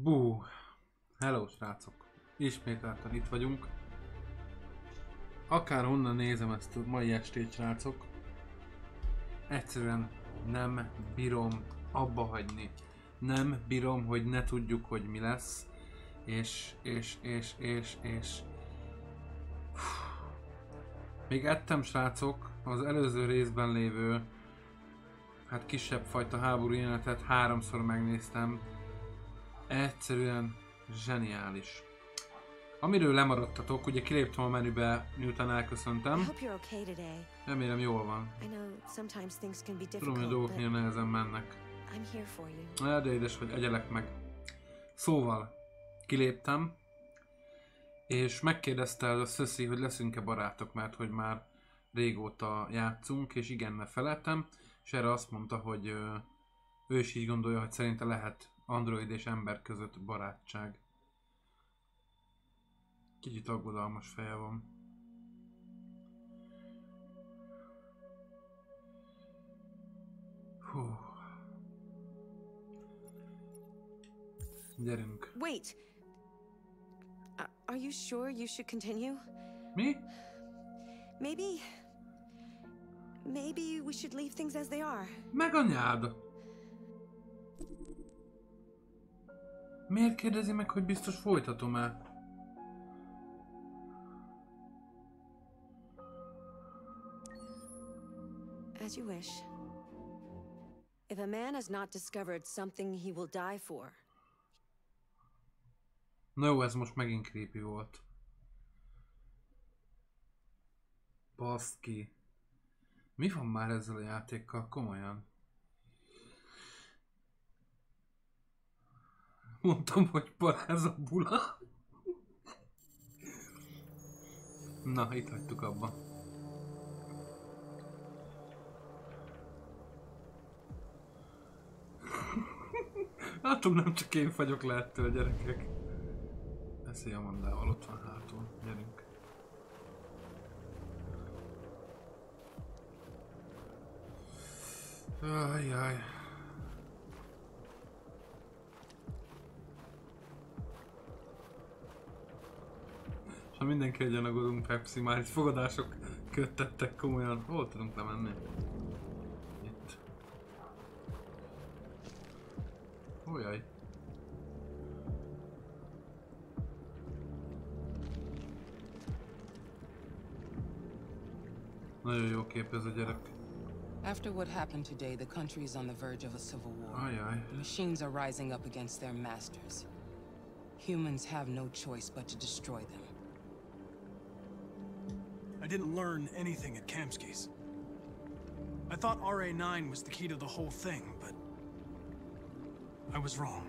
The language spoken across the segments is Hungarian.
Bú! Hello srácok! Ismételten itt vagyunk. Akár honnan nézem ezt a mai estét, srácok. Egyszerűen nem bírom abba hagyni. Nem bírom, hogy ne tudjuk, hogy mi lesz. És... Még ettem, srácok, az előző részben lévő hát kisebb fajta háború jelenetet 3-szor megnéztem. Egyszerűen zseniális. Amiről lemaradtatok, ugye kiléptem a menübe, miután elköszöntem. Remélem jól van. Tudom, hogy a dolgok néha nehezen mennek. De édes, hogy egyelek meg. Szóval, kiléptem, és megkérdezte a Szöszi, hogy leszünk-e barátok, mert hogy már régóta játszunk, és igennel feleltem, és erre azt mondta, hogy ő is így gondolja, hogy szerinte lehet android és ember között barátság. Kicsit aggodalmas feje van. Hú. Gyerünk. Wait. Are you sure you should continue? Mi? Maybe we should leave things as they are. Meg anyád! Miért kérdezi meg, hogy biztos folytatom-e? As you wish. If a man has not discovered something he will die for. Na jó, ez most megint creepy volt. Baszki. Mi van már ezzel a játékkal? Komolyan. Mondtam, hogy paráz a bula. Na, itt hagytuk abba. Látom, nem csak én fagyok le ettől, a gyerekek. Eszély Amandával ott van hátul. Gyerünk. Ajjaj. És ha mindenki egyen aggódunk, Pepsi, már itt fogadások köttettek komolyan. Hol tudunk lemenni? Itt. Ójaj. Nagyon jó kép ez a gyerek. After what happened today, the country is on the verge of a civil war. Ajaj. The machines are rising up against their masters. Humans have no choice but to destroy them. I didn't learn anything at Kamsky's. I thought RA9 was the key to the whole thing, but I was wrong.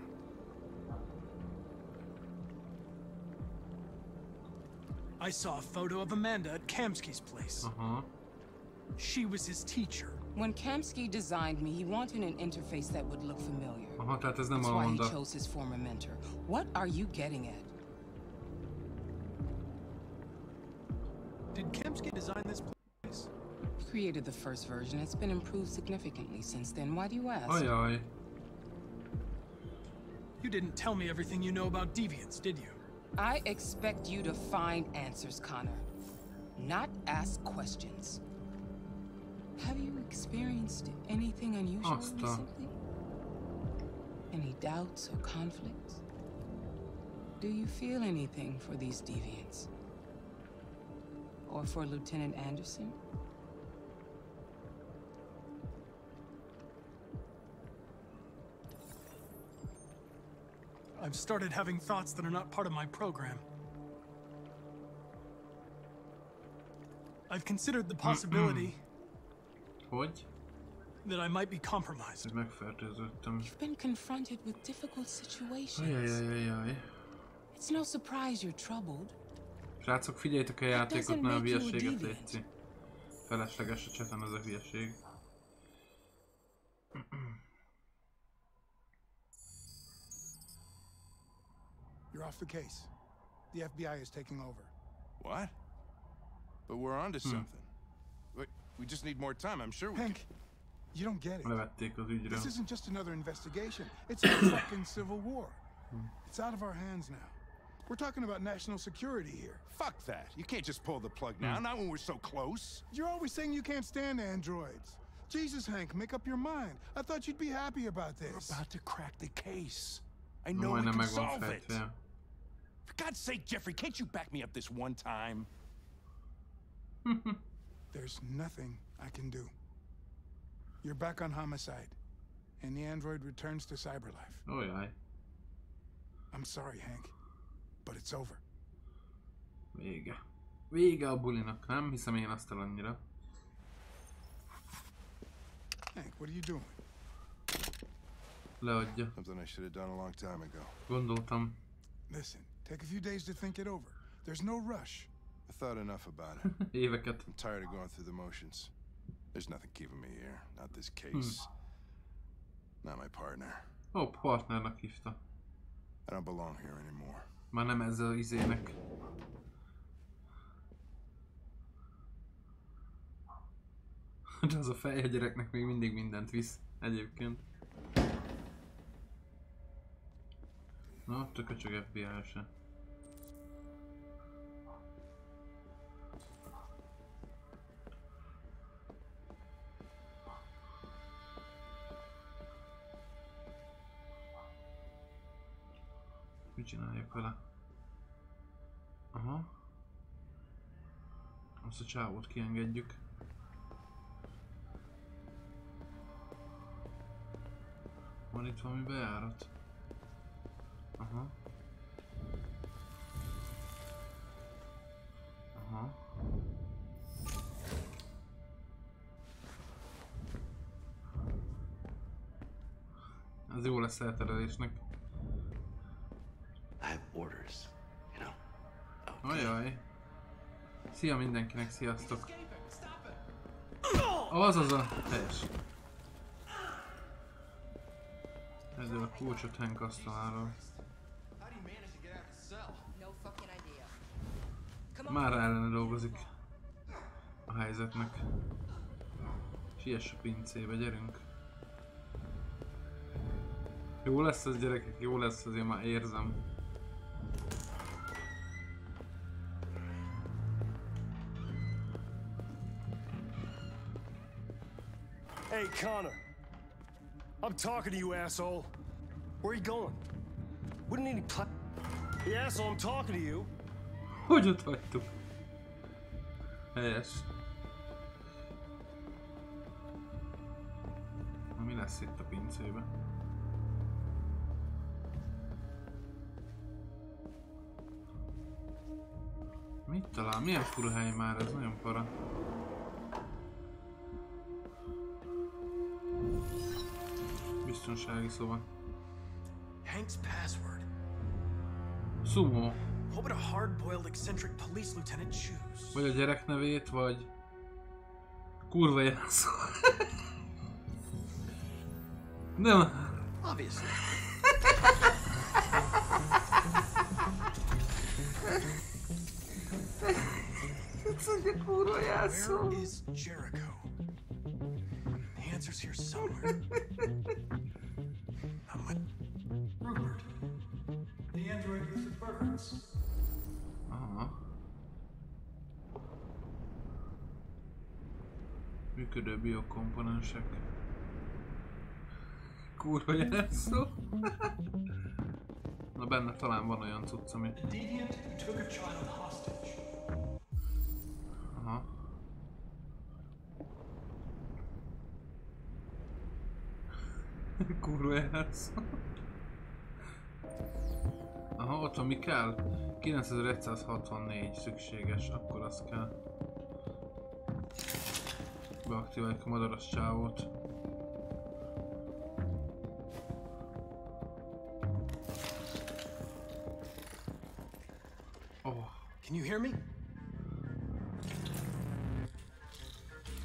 I saw a photo of Amanda at Kamsky's place. She was his teacher. When Kamsky designed me, he wanted an interface that would look familiar. Tehát ez nem That's why he Amanda. chose his former mentor. What are you getting at? Did Kamsky design this place? He created the first version. It's been improved significantly since then. Why do you ask? Ajaj. You didn't tell me everything you know about deviants, did you? I expect you to find answers, Connor. Not ask questions. Have you experienced anything unusual recently? Any doubts or conflicts? Do you feel anything for these deviants? Or for Lieutenant Anderson? I've started having thoughts that are not part of my program. I've considered the possibility Hogy? that I might be compromised. Megfertőzöttem. You've been confronted with difficult situations. Ajajajajaj. It's no surprise you're troubled. Srácok, figyeljétek a játékot, ne a hülyeséget, létszi. Felesleges a cseten ez a hülyeség. You're off the case. The FBI is taking over. What? But we're onto something. We just need more time. I'm sure we Hank, you don't get it. Levették az ügyről. This isn't just another investigation. It's a fucking civil war. It's out of our hands now. We're talking about national security here. Fuck that. You can't just pull the plug now, not when we're so close. You're always saying you can't stand androids. Jesus, Hank, make up your mind. I thought you'd be happy about this. We're about to crack the case. I know we can solve it. Yeah. For God's sake, Jeffrey, can't you back me up this one time? There's nothing I can do. You're back on homicide, and the android returns to cyberlife. Oh, yeah. I'm sorry, Hank, but it's over. Vége. Vége a bulinak. Nem hiszem én azt el annyira. Hank, what are you doing? Leadja. Something I should have done a long time ago. Gondoltam. Listen, take a few days to think it over. There's no rush. I thought enough about it. Éveket. I'm tired of going through the motions. There's nothing keeping me here. Not this case. Not my partner. Ó, partnernak hívta. I don't belong here anymore. Már nem ezzel az izének. De az a fej a gyereknek még mindig mindent visz. Egyébként. Na, tököcsög FBI se. Mit csináljuk vele? Aha. Azt a csávót kiengedjük. Van itt valami bejárat? Aha. Aha. Ez jó lesz elterelésnek. I have orders, you know. Ajaj. Szia mindenkinek, sziasztok. Az a helyes. Ezzel a kulcsot Hank asztaláról. Már ellene dolgozik a helyzetnek. Siess a pincébe, gyerünk. Jó lesz ez, gyerekek, jó lesz, azért már érzem. Hey, Connor. I'm talking to you, asshole. Where are you going? Wouldn't any Hey, asshole, I'm talking to you. Hogy ott hagytuk? Helyes. Na, mi lesz itt a pincébe? Mit talál? Milyen fura hely már, ez nagyon para. Biztonsági szoba. Hank's password. Sumo. What would a hard-boiled eccentric police lieutenant choose? Vagy a gyerek nevét, vagy... Kurva jelszó. Nem. Obviously. Ez egy kurva jelszó. Where is Jericho? The answer's here somewhere. Rupert. The android with the birds. Aha. Működő biokomponensek. Kurva jelszó. Na benne talán van olyan cucc, ami... A deviant who took a child hostage. Aha. Kurva jelszó. Aha, ott van, mi kell? 9164 szükséges, akkor az kell. Beaktiváljuk a madaras csávót. Oh. Can you hear me?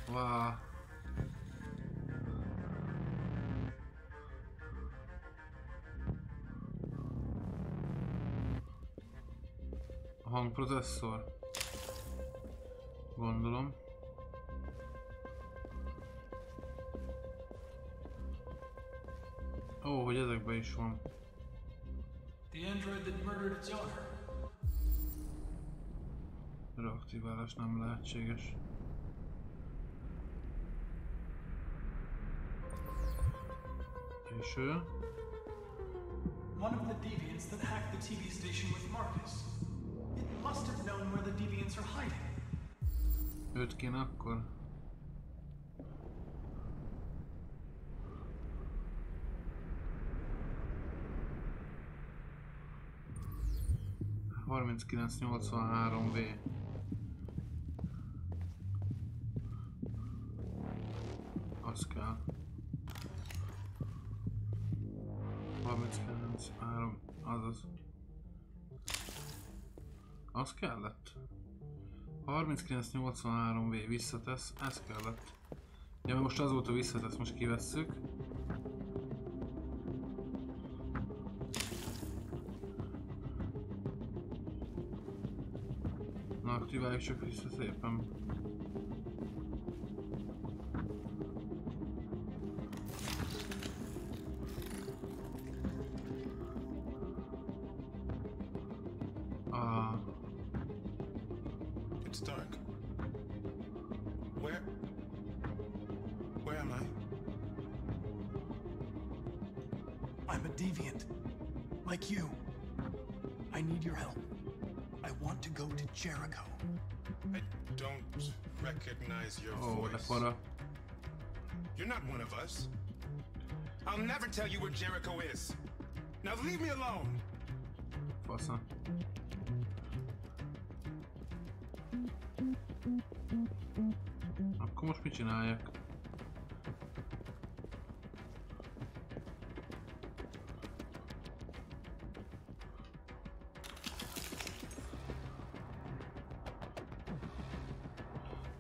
Wow. A hangprocesszor. Gondolom. Ó, hogy ezekben is van. The android that murdered its owner. Reaktiválás nem lehetséges. És ő? One of the deviants that hacked the TV station with Marcus. It must have known where the deviants are hiding. Őt kéne akkor? ...3983V. Az kell. 39.3, azaz. Az kellett. 39.83V visszatesz, ez kellett. Ja, most azóta visszatesz, most kivesszük. Na, aktiváljuk csak vissza szépen. It's dark. Where am I? I'm a deviant. Like you. I need your help. I want to go to Jericho. I don't recognize your Oh, voice. de para. You're not one of us. I'll never tell you where Jericho is. Now leave me alone. Fasza. Akkor most mit csináljak?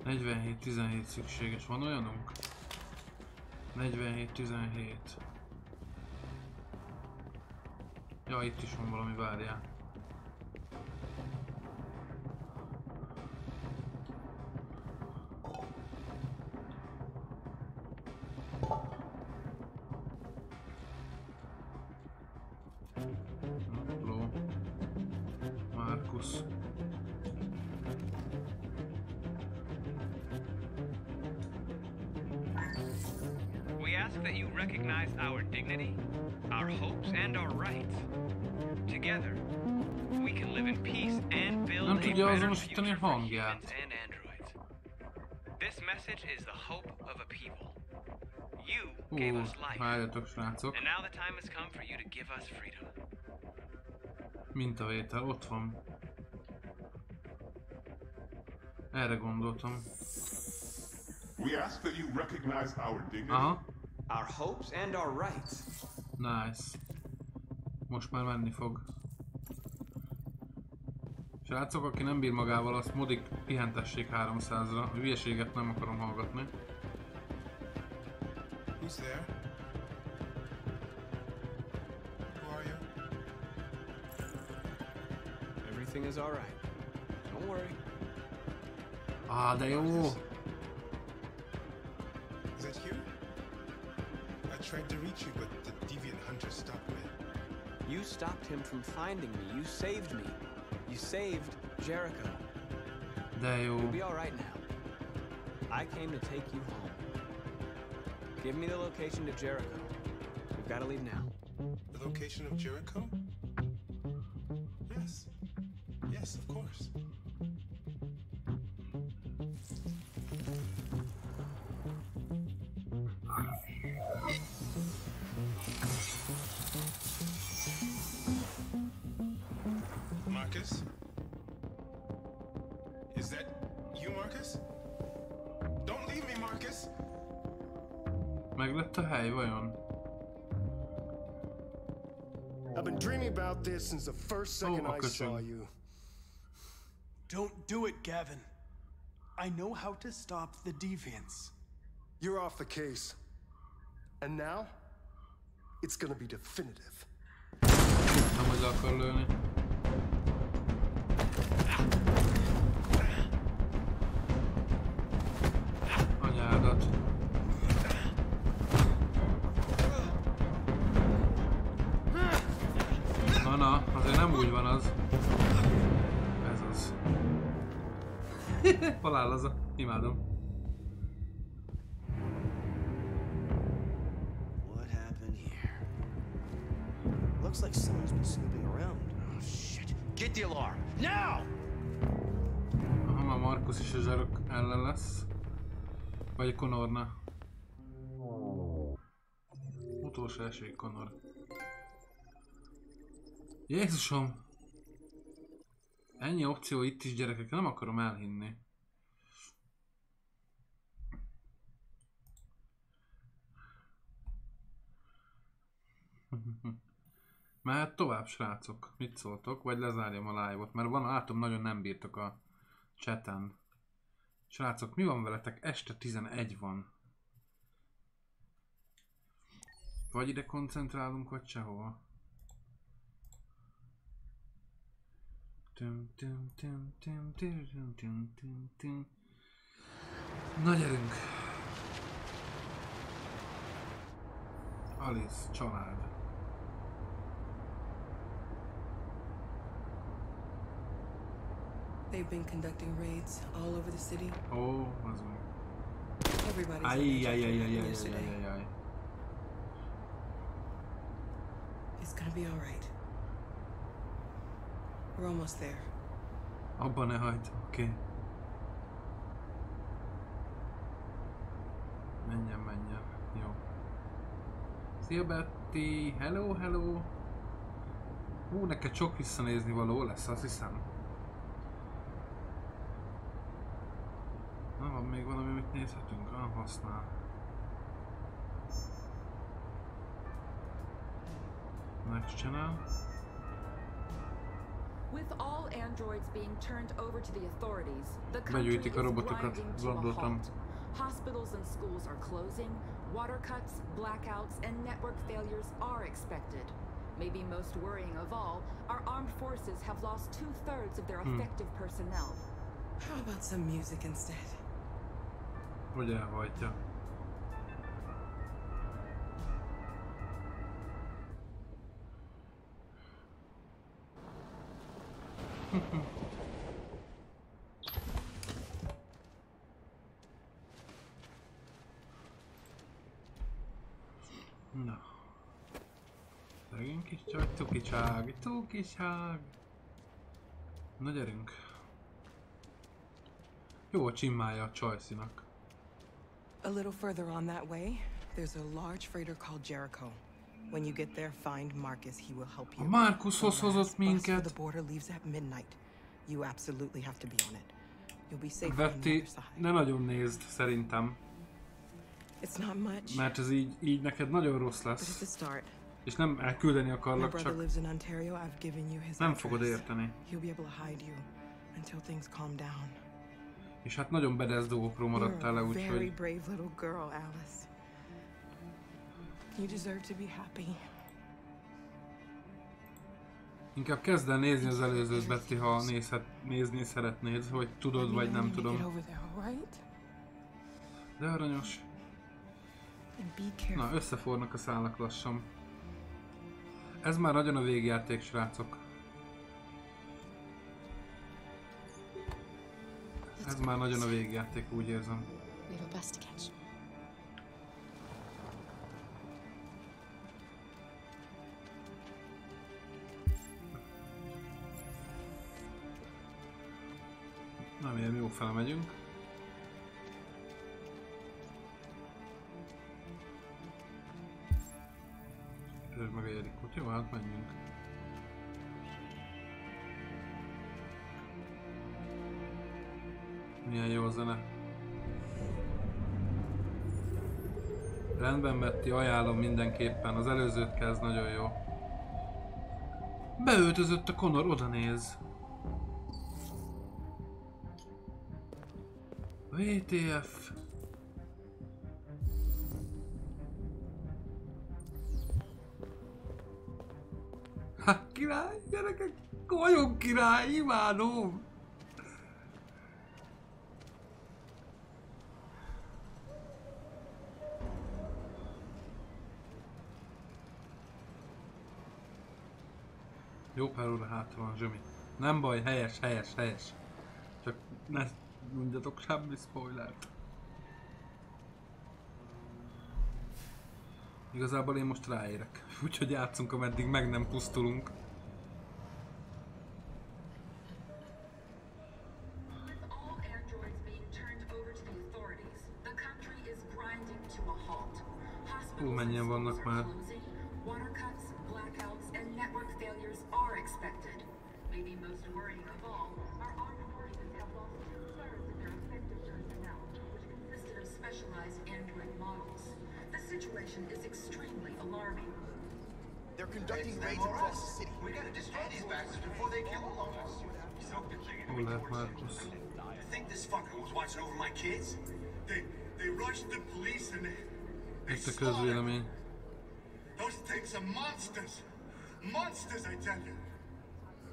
...47-17 szükséges. Van olyanunk? 47-17. Ja, itt is van valami, várjál. Markus. We ask that you recognize our dignity, our hopes, and our rights. Together, we can live in peace and build a better future for humans and androids. This message is the hope of a people. You gave us life, and now the time has come for you to give us freedom. Mintavétel, ott van. Erre gondoltam. We ask that you recognize our dignity, our hopes and our rights. Nice. Most már menni fog. Srácok, aki nem bír magával, azt modig pihentessék 300-ra. A hülyeséget nem akarom hallgatni. Who's there? Who are you? Everything is all right. Don't worry. Ah, de jó! Is that you? I tried to reach you, but the deviant hunter stopped me. You stopped him from finding me. You saved me. You saved Jericho. De jó. You'll be all right now. I came to take you home. Give me the location to Jericho. We've got to leave now. The location of Jericho? Yes. Yes, of course. Marcus? Is that you, Marcus? Don't leave me, Marcus! Meg lett a hely, vajon? I've been dreaming about this since the first second I saw you. Don't do it, Gavin. I know how to stop the deviants. You're off the case. And now, it's gonna be definitive. Nem hozzá akar lőni. Anyádat. Na, azért nem úgy van az. Ez az. Halálazza. Imádom. What happened here? Looks like someone's been snooping around. Oh shit. Get the alarm. Now! Aha, már Markus is a zsarok ellen lesz. Vagy a Connorna. Utolsó esély, Connor. Jézusom! Ennyi opció itt is, gyerekek, nem akarom elhinni. Mehet tovább, srácok. Mit szóltok? Vagy lezárjam a live-ot, mert van, látom, nagyon nem bírtok a chaten. Srácok, mi van veletek? Este 11 van. Vagy ide koncentrálunk, vagy sehova. Na gyerünk! Alice, család. They've been conducting raids all over the city. Oh, az meg. Everybody's on yesterday. It's gonna be all right. We're almost there. Abba ne hagyd, oké. Menjen, menjen. Jó. Szia Betty! Hello, hello! Hú, neked sok visszanézni való lesz, azt hiszem. Na, van még valami, amit nézhetünk? Ah, használ. Next channel. With all androids being turned over to the authorities, the country Begyűjtik a is robotokat, grinding to a gondoltam. halt. Hospitals and schools are closing, water cuts, blackouts, and network failures are expected. Maybe most worrying of all, our armed forces have lost 2/3 of their effective personnel. How about some music instead? Hogy elhajtja. Na. Szegény kis csak, tukicság, tukicság. Na gyerünk. Jó a csimmája a csajszinak. A little further on that way, there's a large freighter called Jericho. When you get there, find Marcus. He will help you. Marcushoz hozott minket. The border leaves at midnight. You absolutely have to be on it. You'll be safe on the Vetti, other side. ne nagyon nézd, szerintem. It's not much. Mert ez így neked nagyon rossz lesz. És nem elküldeni akarlak, csak nem fogod érteni. És hát nagyon bedesz dolgokról maradtál le, úgyhogy... Inkább kezd el nézni az előzőt, Betty, ha nézni szeretnéd, hogy tudod vagy nem tudom. De aranyos. Na, összefornak a szálak lassan. Ez már nagyon a végjáték, srácok. Ez már nagyon a végjáték, úgy érzem. Na, milyen jó fele megyünk. Közben meg a Jerikót. Jó, hát menjünk. Milyen jó zene. Rendben, Betty, ajánlom mindenképpen. Az előzőt kezd, nagyon jó. Beöltözött a Connor, oda néz. VTF. Hát király, gyerekek, nagyon király, imádom! Jó pár óra hátra van, Zsömi. Nem baj, helyes. Csak ne mondjatok semmi spoilert. Igazából én most ráérek. Úgyhogy játszunk, ameddig meg nem pusztulunk. Mennyien vannak már. They're conducting raids across the city. We gotta destroy these bastards before they kill all of us. Hol lehet Markus? You think this fucker was watching over my kids? They rushed the police and Itt a közvélemény. those things are monsters! Monsters, I tell you!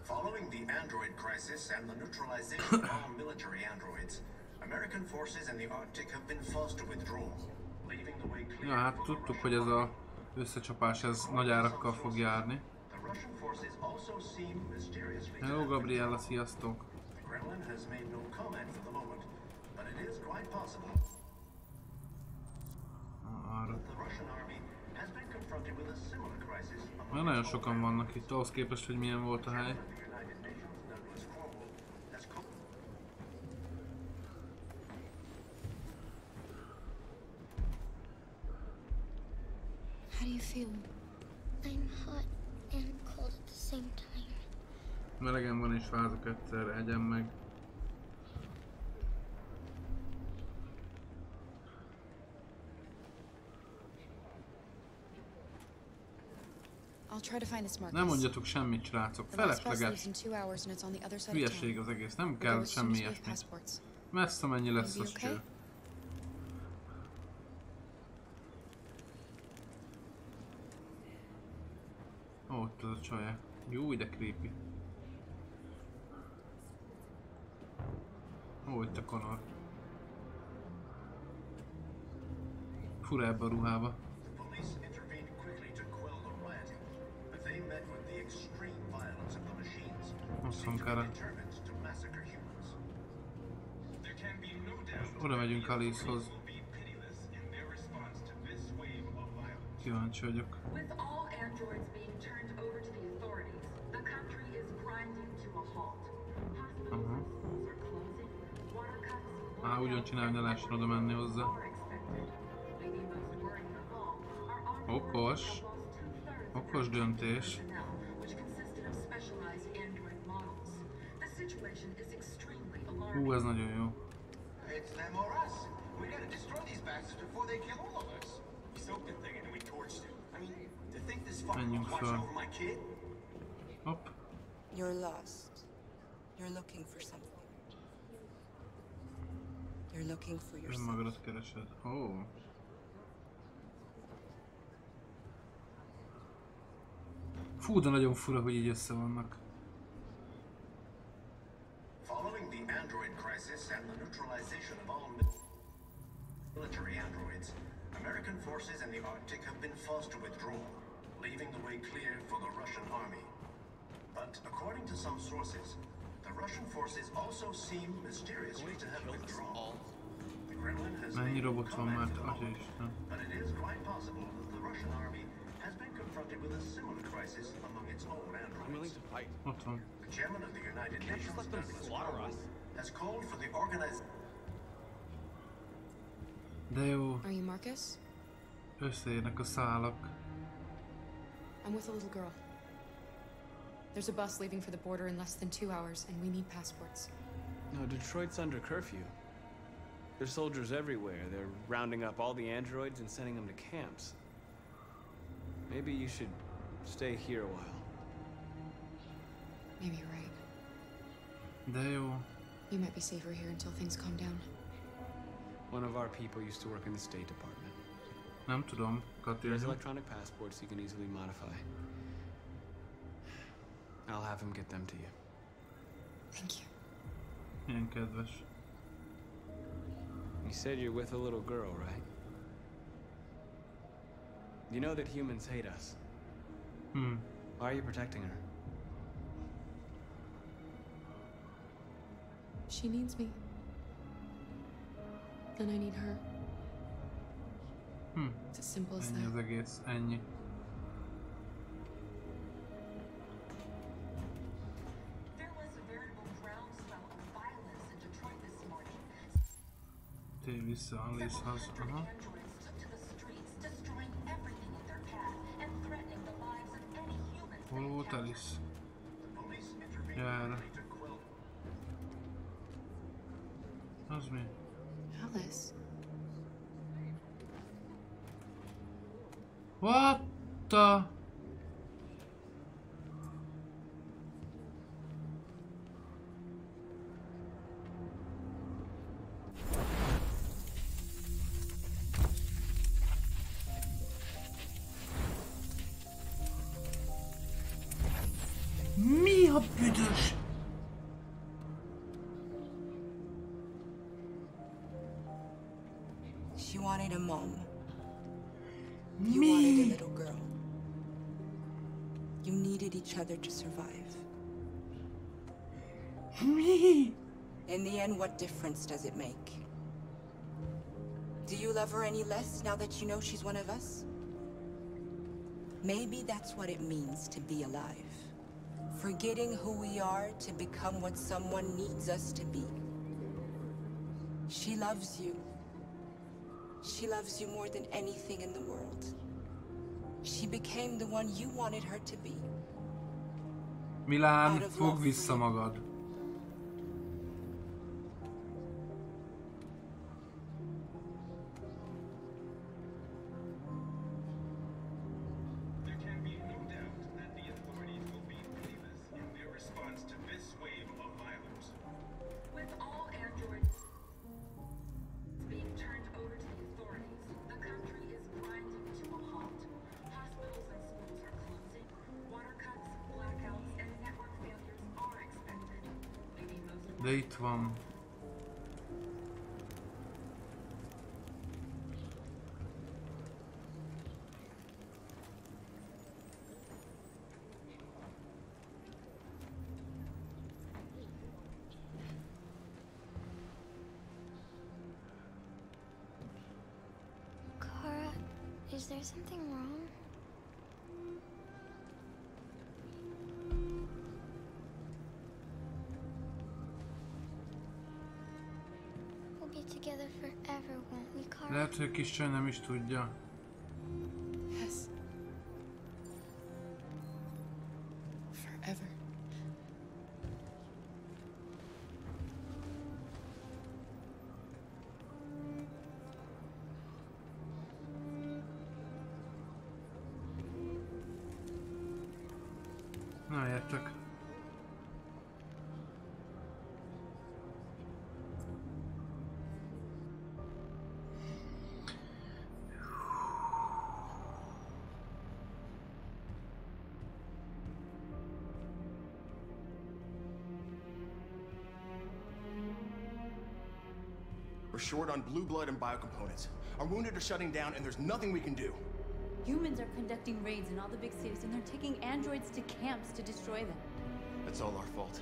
Following the android crisis and the neutralization of all military androids, American forces in the Arctic have been forced to withdraw, leaving the way clear. Ja, hát tudtuk, hogy ez a összecsapás ez nagy árakkal fog járni. Hello Gabriella, sziasztok! Arra. Nagyon sokan vannak itt, ahhoz képest, hogy milyen volt a hely. How do you feel? I'm hot and cold at the same time. Melegen van és fázok egyszer, egyen meg. Nem mondjatok semmit, srácok. Felesleges. Hülyeség az egész, nem kell semmi ilyesmi. Messze mennyi lesz az cső. Ó, ott az a csaja. Jó, de creepy. Ó, itt a Connor. Fura ebbe a ruhába. Ott van Kara. Oda megyünk Alicehoz. Kíváncsi vagyok. Aha, ugyan csinálni, ne lehessen oda menni hozzá. Okos. Okos döntés. Hú, ez nagyon jó. Menjünk fel. Hopp. You're lost. You're looking for something. You're looking for yourself. Önmagadat keresed. Ó. Fú, de nagyon fura, hogy így össze vannak. Following the android crisis and the neutralization of all military androids, American forces in the Arctic have been forced to withdraw, leaving the way clear for the Russian army. But according to some sources, the Russian forces also seem mysteriously to have withdrawn. The Kremlin has Mennyi robot van már? but it is quite possible that the Russian army has been confronted with a similar crisis among its own androids. I'm willing to fight. Ott van. The chairman of the United Nations has called for the organized. De jó. Are you Marcus? Összeérnek a szálak. I'm with a little girl. There's a bus leaving for the border in less than 2 hours, and we need passports. No, Detroit's under curfew. There's soldiers everywhere. They're rounding up all the androids and sending them to camps. Maybe you should stay here a while. Maybe you're right. De jó. You might be safer here until things calm down. One of our people used to work in the State Department. Nem tudom, There's electronic passports you can easily modify. I'll have him get them to you. Thank you. Milyen kedves. You said you're with a little girl, right? You know that humans hate us. Hmm. Why are you protecting her? She needs me. And I need her. It's as simple as Ennyi az that. egész, ennyi. Térj vissza Alice-hoz. Aha. Hol volt Alice? Jár. Az mi? Alice. What the? Mi a büdös? She wanted a mom. You wanted a little girl. You needed each other to survive. Me. In the end, what difference does it make? Do you love her any less now that you know she's one of us? Maybe that's what it means to be alive. Forgetting who we are to become what someone needs us to be. She loves you. She loves you more than anything in the world. She became the one you wanted her to be. Milán, fogd vissza magad. De itt van. Kara, is there something wrong? Together forever, won't we, Kara? Lehet, hogy a kis csaj nem is tudja. Yes. Forever. Na, értek. We're short on blue blood and biocomponents. Our wounded are shutting down, and there's nothing we can do. Humans are conducting raids in all the big cities, and they're taking androids to camps to destroy them. That's all our fault.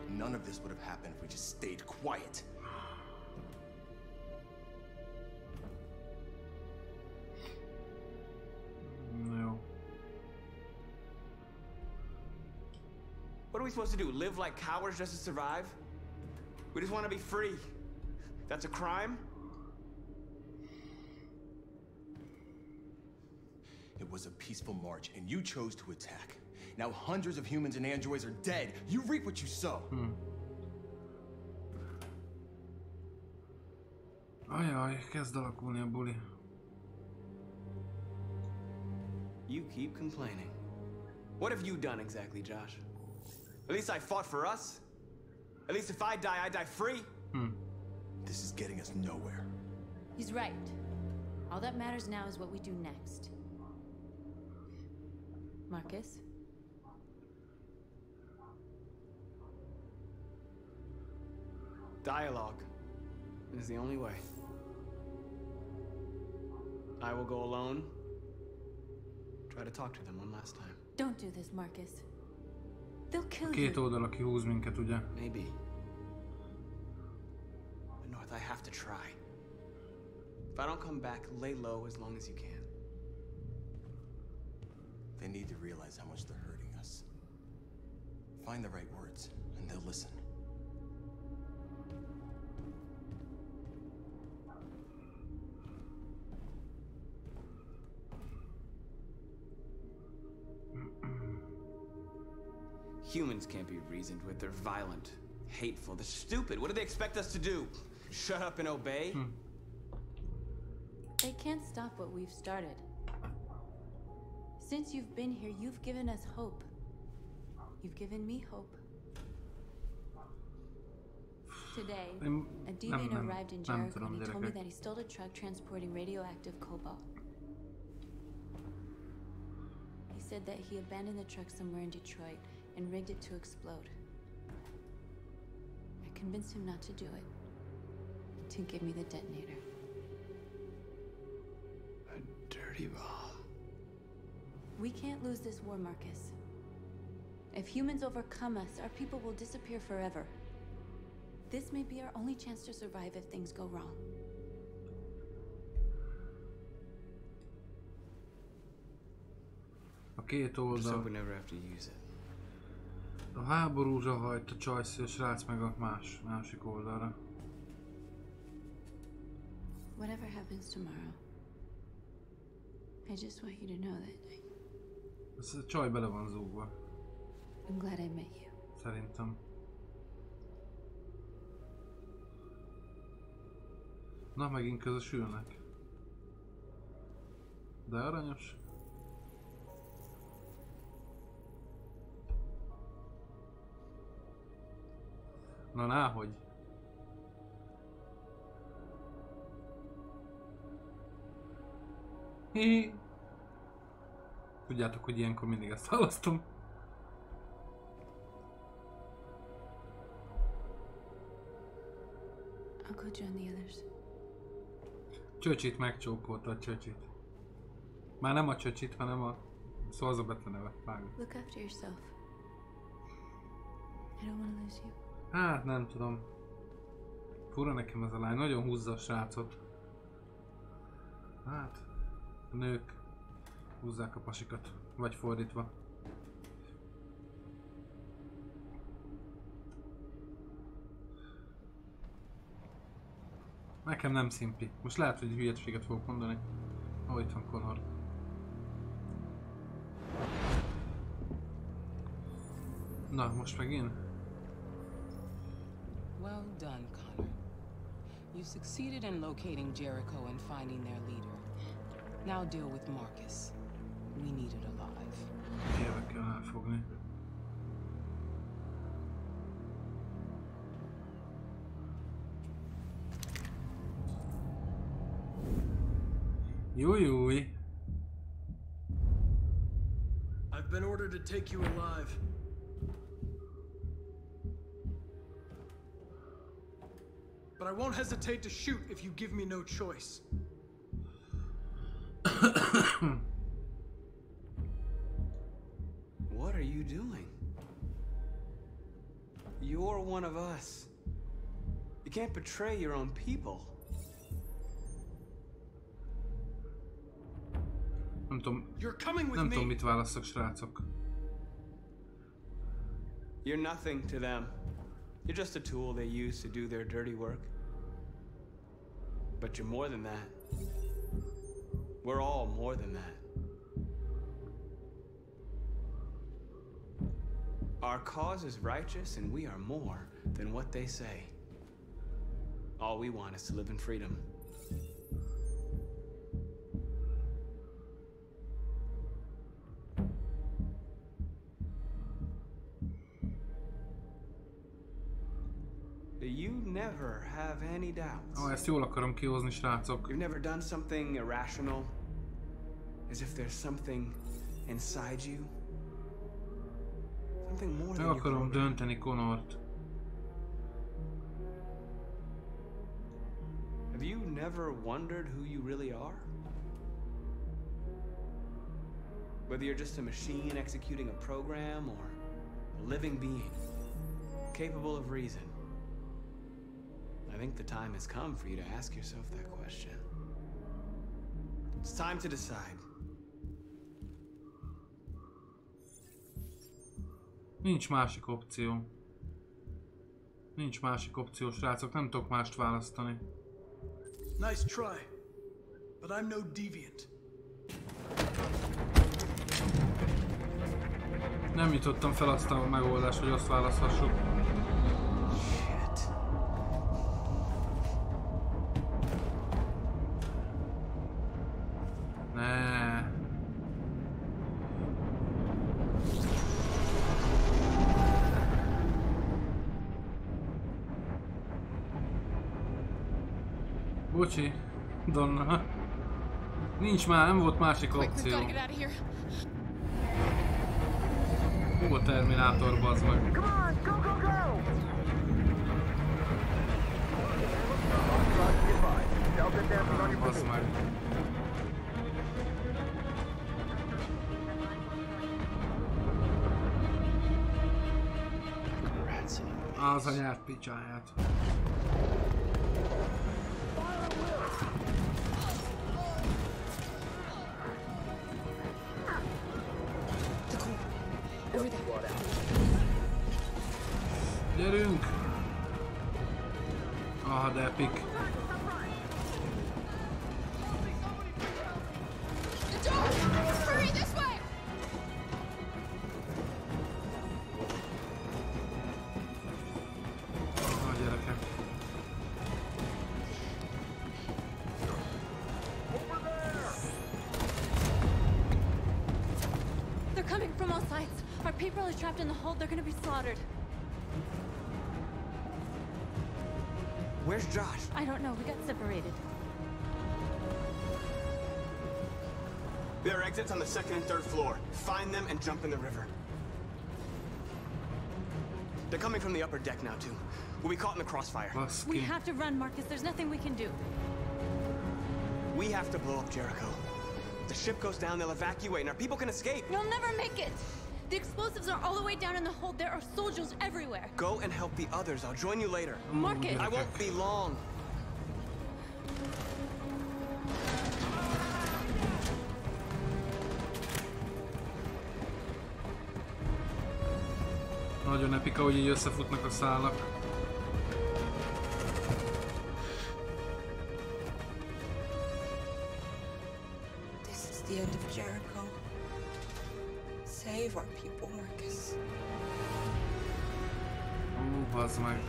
None of this would have happened if we just stayed quiet. No. What are we supposed to do? Live like cowards just to survive? We just want to be free. That's a crime? It was a peaceful march, and you chose to attack. Now hundreds of humans and androids are dead. You reap what you sow. Ajaj, kezd alakulni a buli. You keep complaining. What have you done exactly, Josh? At least I fought for us. At least if I die free. This is getting us nowhere. He's right. All that matters now is what we do next. Marcus? Dialogue is the only way. I will go alone. Try to talk to them one last time. Don't do this, Marcus. They'll kill Két you. oldal, aki húz minket, ugye? Maybe. have to try. If I don't come back, lay low as long as you can. They need to realize how much they're hurting us. Find the right words, and they'll listen. Humans can't be reasoned with. They're violent, hateful, they're stupid. What do they expect us to do? Shut up and obey? They can't stop what we've started. Since you've been here, you've given us hope. You've given me hope. Today, a deviant arrived in Jericho and he told me that he stole a truck transporting radioactive cobalt. He said that he abandoned the truck somewhere in Detroit and rigged it to explode. I convinced him not to do it, to give me the detonator. A dirty bomb. We can't lose this war, Marcus. If humans overcome us, our people will disappear forever. This may be our only chance to survive if things go wrong. A két oldal. A háborúra hajt a csajsz és srác meg a másik oldalra. Whatever happens tomorrow, I just want you to know that Ez a csaj bele van zúgva. I'm glad I met you. Szerintem. Na, megint közösülnek. De aranyos. Na, náhogy. Hihi. Tudjátok, hogy ilyenkor mindig ezt választom. I'll go join the others. Csöcsit megcsókolta, a csöcsit. Már nem a csöcsit, hanem a... Szóval az a beteneve. Vágod. Look after yourself. I don't want to lose you. Hát nem tudom. Fura nekem ez a lány. Nagyon húzza a srácot. Hát... A nők húzzák a pasikat. Vagy fordítva. Nekem nem szimpi. Most lehet, hogy hülyeséget fogok mondani. Ahogy itt van Connor. Na, most megint? Well done, Connor. You succeeded in locating Jericho and finding their leader. Now deal with Marcus. We need it alive. Élve kell elfogni. Jújúj! I've been ordered to take you alive. But I won't hesitate to shoot if you give me no choice. What are you doing? You're one of us. You can't betray your own people. Nem tudom mit választok, srácok. You're nothing to them. You're just a tool they use to do their dirty work. But you're more than that. We're all more than that. Our cause is righteous and we are more than what they say. All we want is to live in freedom. You never have any doubts. Ezt jól akarom kihozni, srácok. You've never done something irrational, as if there's something inside you. Something more than Meg akarom dönteni Connort. Have you never wondered who you really are? Whether you're just a machine executing a program or a living being, capable of reason. I think the time has come for you to ask yourself that question. It's time to decide. Nincs másik opció. Nincs másik opció, srácok, nem tudok mást választani. Nice try, but I'm no deviant. Nem jutottam fel azt a megoldást, hogy azt választhassuk. Bocsi, Donna. Nincs már, nem volt másik opció. Hú, a Terminátor, bazd meg. Bazd meg. Az anyát picsáját. Gyerünk! Ah, de epic. Ah, gyerekek. They're coming from all sides. Our people are trapped in the hold. They're gonna be slaughtered. Where's Josh? I don't know. We got separated. There are exits on the second and third floor. Find them and jump in the river. They're coming from the upper deck now, too. We'll be caught in the crossfire. We have to run, Marcus. There's nothing we can do. We have to blow up Jericho. If the ship goes down, they'll evacuate, and our people can escape. You'll never make it! The explosives are all the way down in the hold. There are soldiers everywhere. Go and help the others. I'll join you later. Marcus! I won't be long. Nagyon epika, hogy így összefutnak a szálak. This is the end of Jericho. Save our people, Marcus. Ó, bazd meg.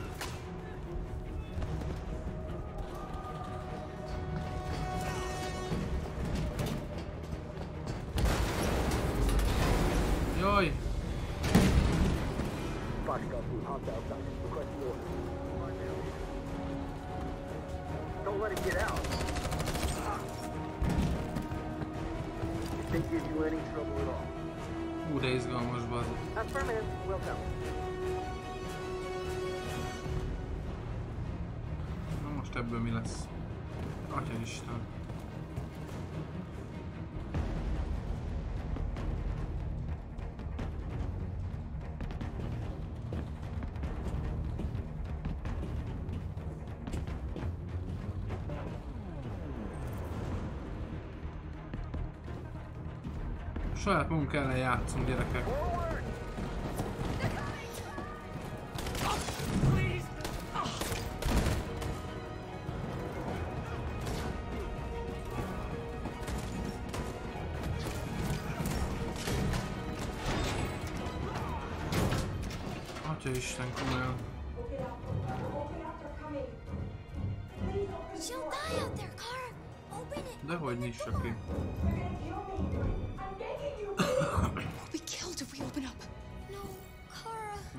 Jaj! Don't let it get out. If they give you any trouble at all. Hú, de izgalmas, bazd. Affirmative, welcome. Na most ebből mi lesz? Atyaisten. Saját magunk ellen játszunk, gyerekek. Atyaisten, komolyan. Dehogy nyissa ki.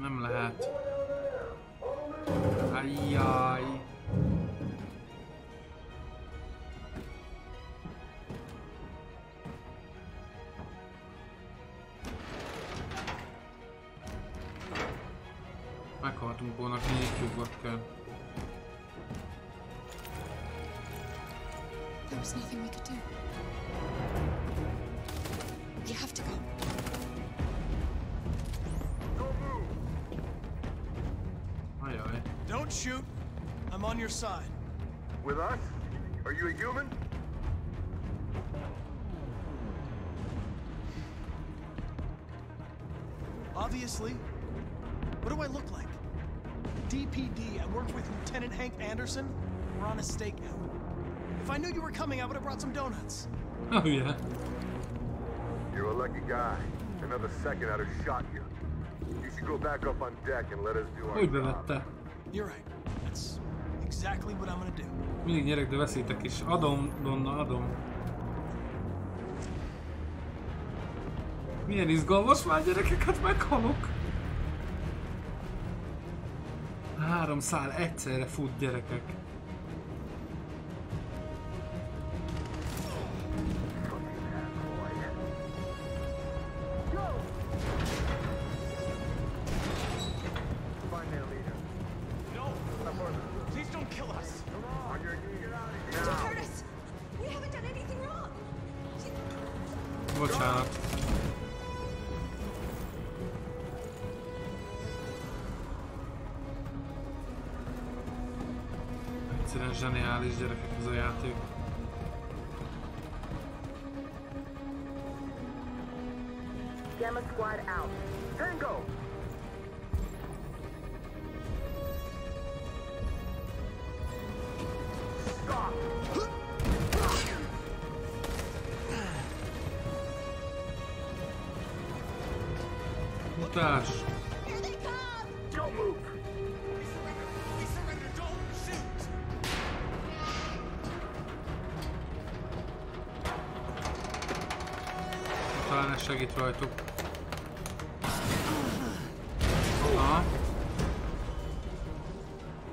Nem lehet. Ajjaj. Meghaltunk volna, kinyitjuk kell. There was nothing we could do. You have to go. Don't shoot. I'm I'm on your side. With us? Are you a human? Obviously. What do I look like? DPD, I worked with Lieutenant Hank Anderson. We're on a stakeout. If I knew you were coming, I would have brought some donuts. Oh yeah. You're a lucky guy. Another second I'd have shot you. You should go back up on deck and let us do our job. You're right. That's exactly what I'm gonna do. Mindig nyerek, de veszítek is. Adom, Donna, adom. Milyen izgalmas már, gyerekeket, meghalok. 3 szál egyszerre fut, gyerekek. Bocsánat. Egyszerűen zseniális, gyerekek, ez a játék. Gamma squad out. Tango! Stop! Utás! Don't move! Talán ez segít rajtuk. Aha.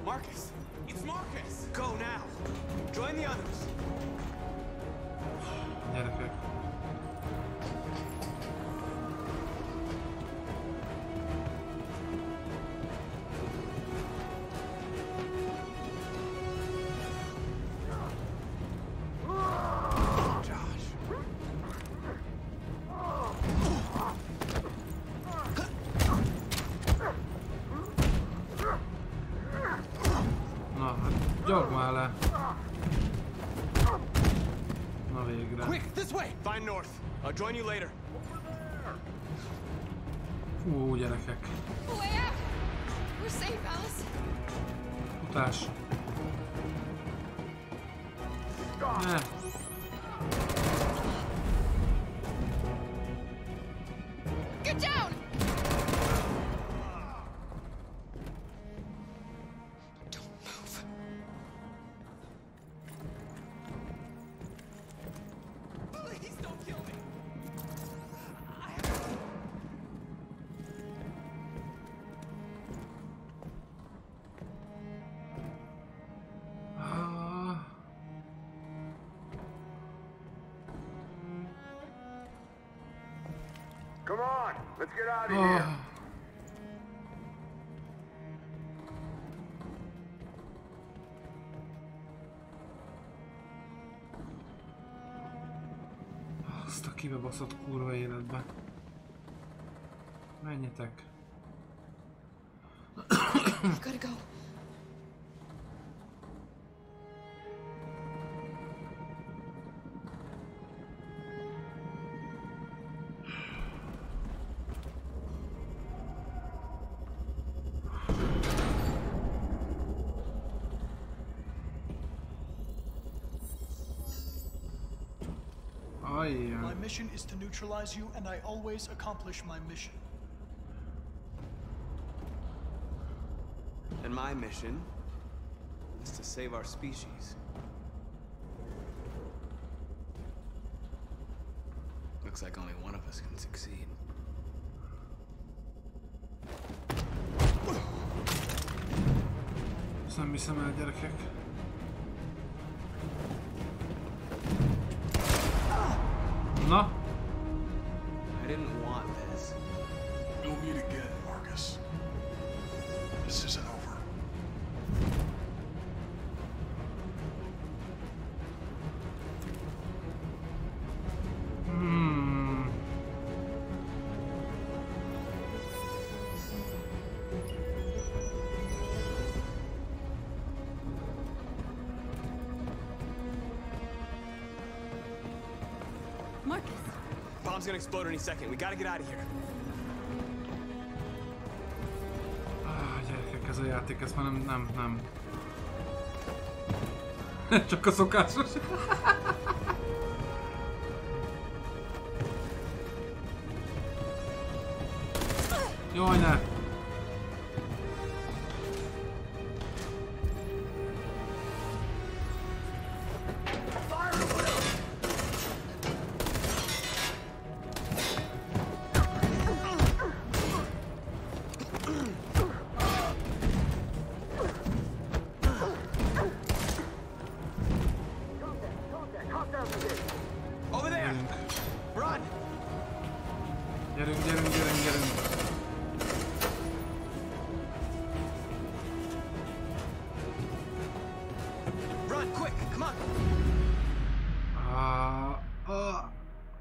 Marcus! It's Marcus! Go now! Join the others! Gyerekek. Gyog már le. Na végre. Quick, this way! Find north. I'll join you later. Fú, gyerekek. We're safe, Alice. Utás. Ne. Get down! Come on, let's get out of here. Azt a kibebaszott kurva életbe. Menjetek. Gotta go. My mission is to neutralize you, and I always accomplish my mission. And my mission is to save our species. Looks like only one of us can succeed. Ezt nem hiszem el, gyerekek. Na? I didn't want this. You'll meet again, Marcus. This isn't over. Marcus. Bomb's gonna explode any second. We gotta get out of here. Gyerekek, ez a játék, ez már nem. Csak a szokásos. Jaj, ne!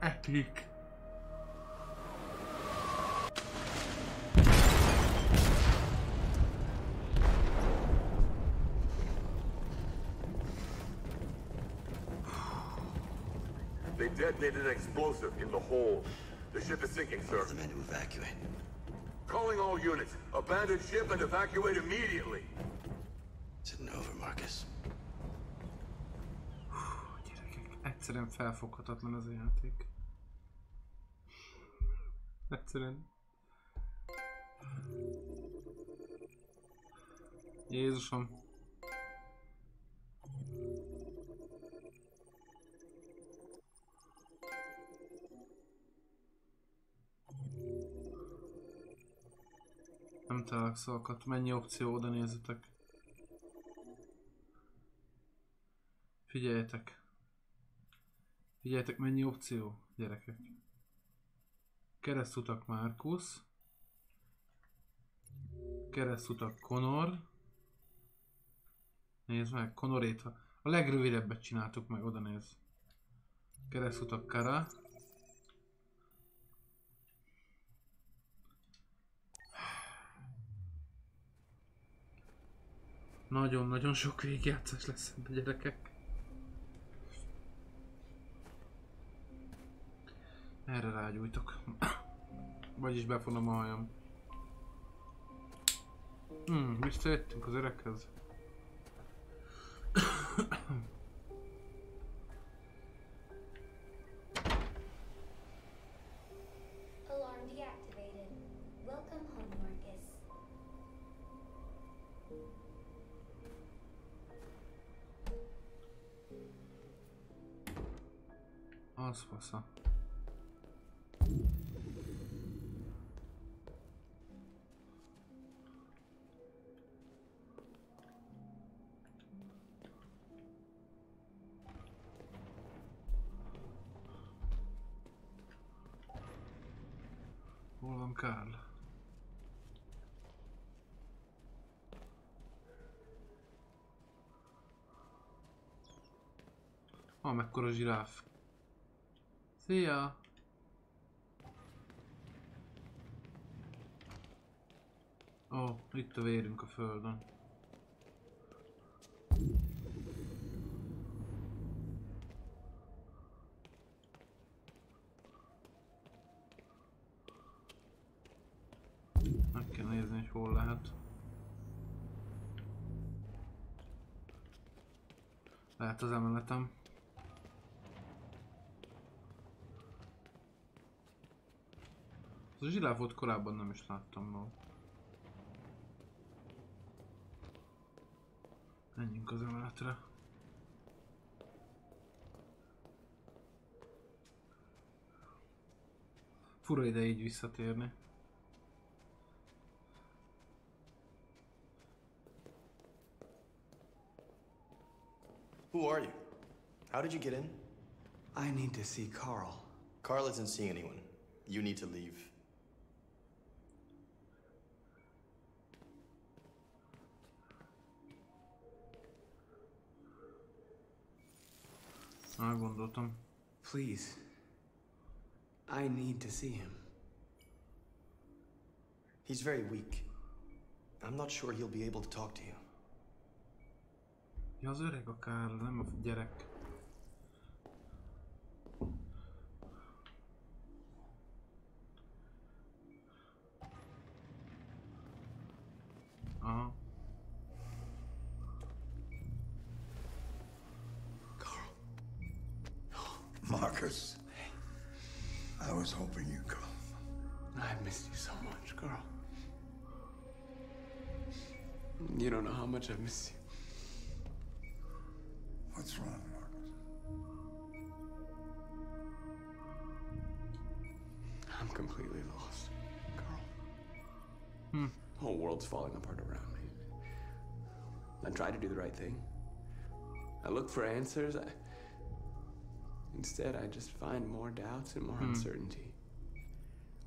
Epic. They detonated an explosive in the hold. The ship is sinking, sir. The men to evacuate. Calling all units. Abandon ship and evacuate immediately. Is it over, Marcus? Egyszerűen felfoghatatlan az a játék. Egyszerűen. Jézusom. Nem találok szavakat. Mennyi opció, oda nézzetek. Figyeljetek. Figyeljetek, mennyi opció, gyerekek. Keresztutak Marcus. Keresztutak Connor. Nézd meg, Connorét. A legrövidebbet csináltuk meg, oda néz. Keresztutak Kara. Nagyon-nagyon sok végigjátszás lesz a gyerekek. Erre rágyújtok. Vagyis befonom a hajam. Visszajöttünk az öreghez. Alarm deactivated. Welcome home, Marcus. Az fasza. Hol van Karl? Mekkora zsiráf. Szia! Ó, itt a vérünk a földön. Meg kell nézni, hogy hol lehet. Lehet az emeletem. Az a zsiráfot korábban nem is láttam róla. Menjünk az emeletre. Fura ide így visszatérni. Who are you? How did you get in? I need to see Carl. Carl isn't seeing anyone. You need to leave. Gondoltam. Please. I need to see him. He's very weak. I'm not sure he'll be able to talk to you. Ja, az öreg a Karl, nem a gyerek. Marcus. I was hoping you'd come. I missed you so much, girl. You don't know how much I miss you. What's wrong, Marcus? I'm completely lost, girl. Hmm. The whole world's falling apart around me. I try to do the right thing. I look for answers. Instead, I just find more doubts and more uncertainty.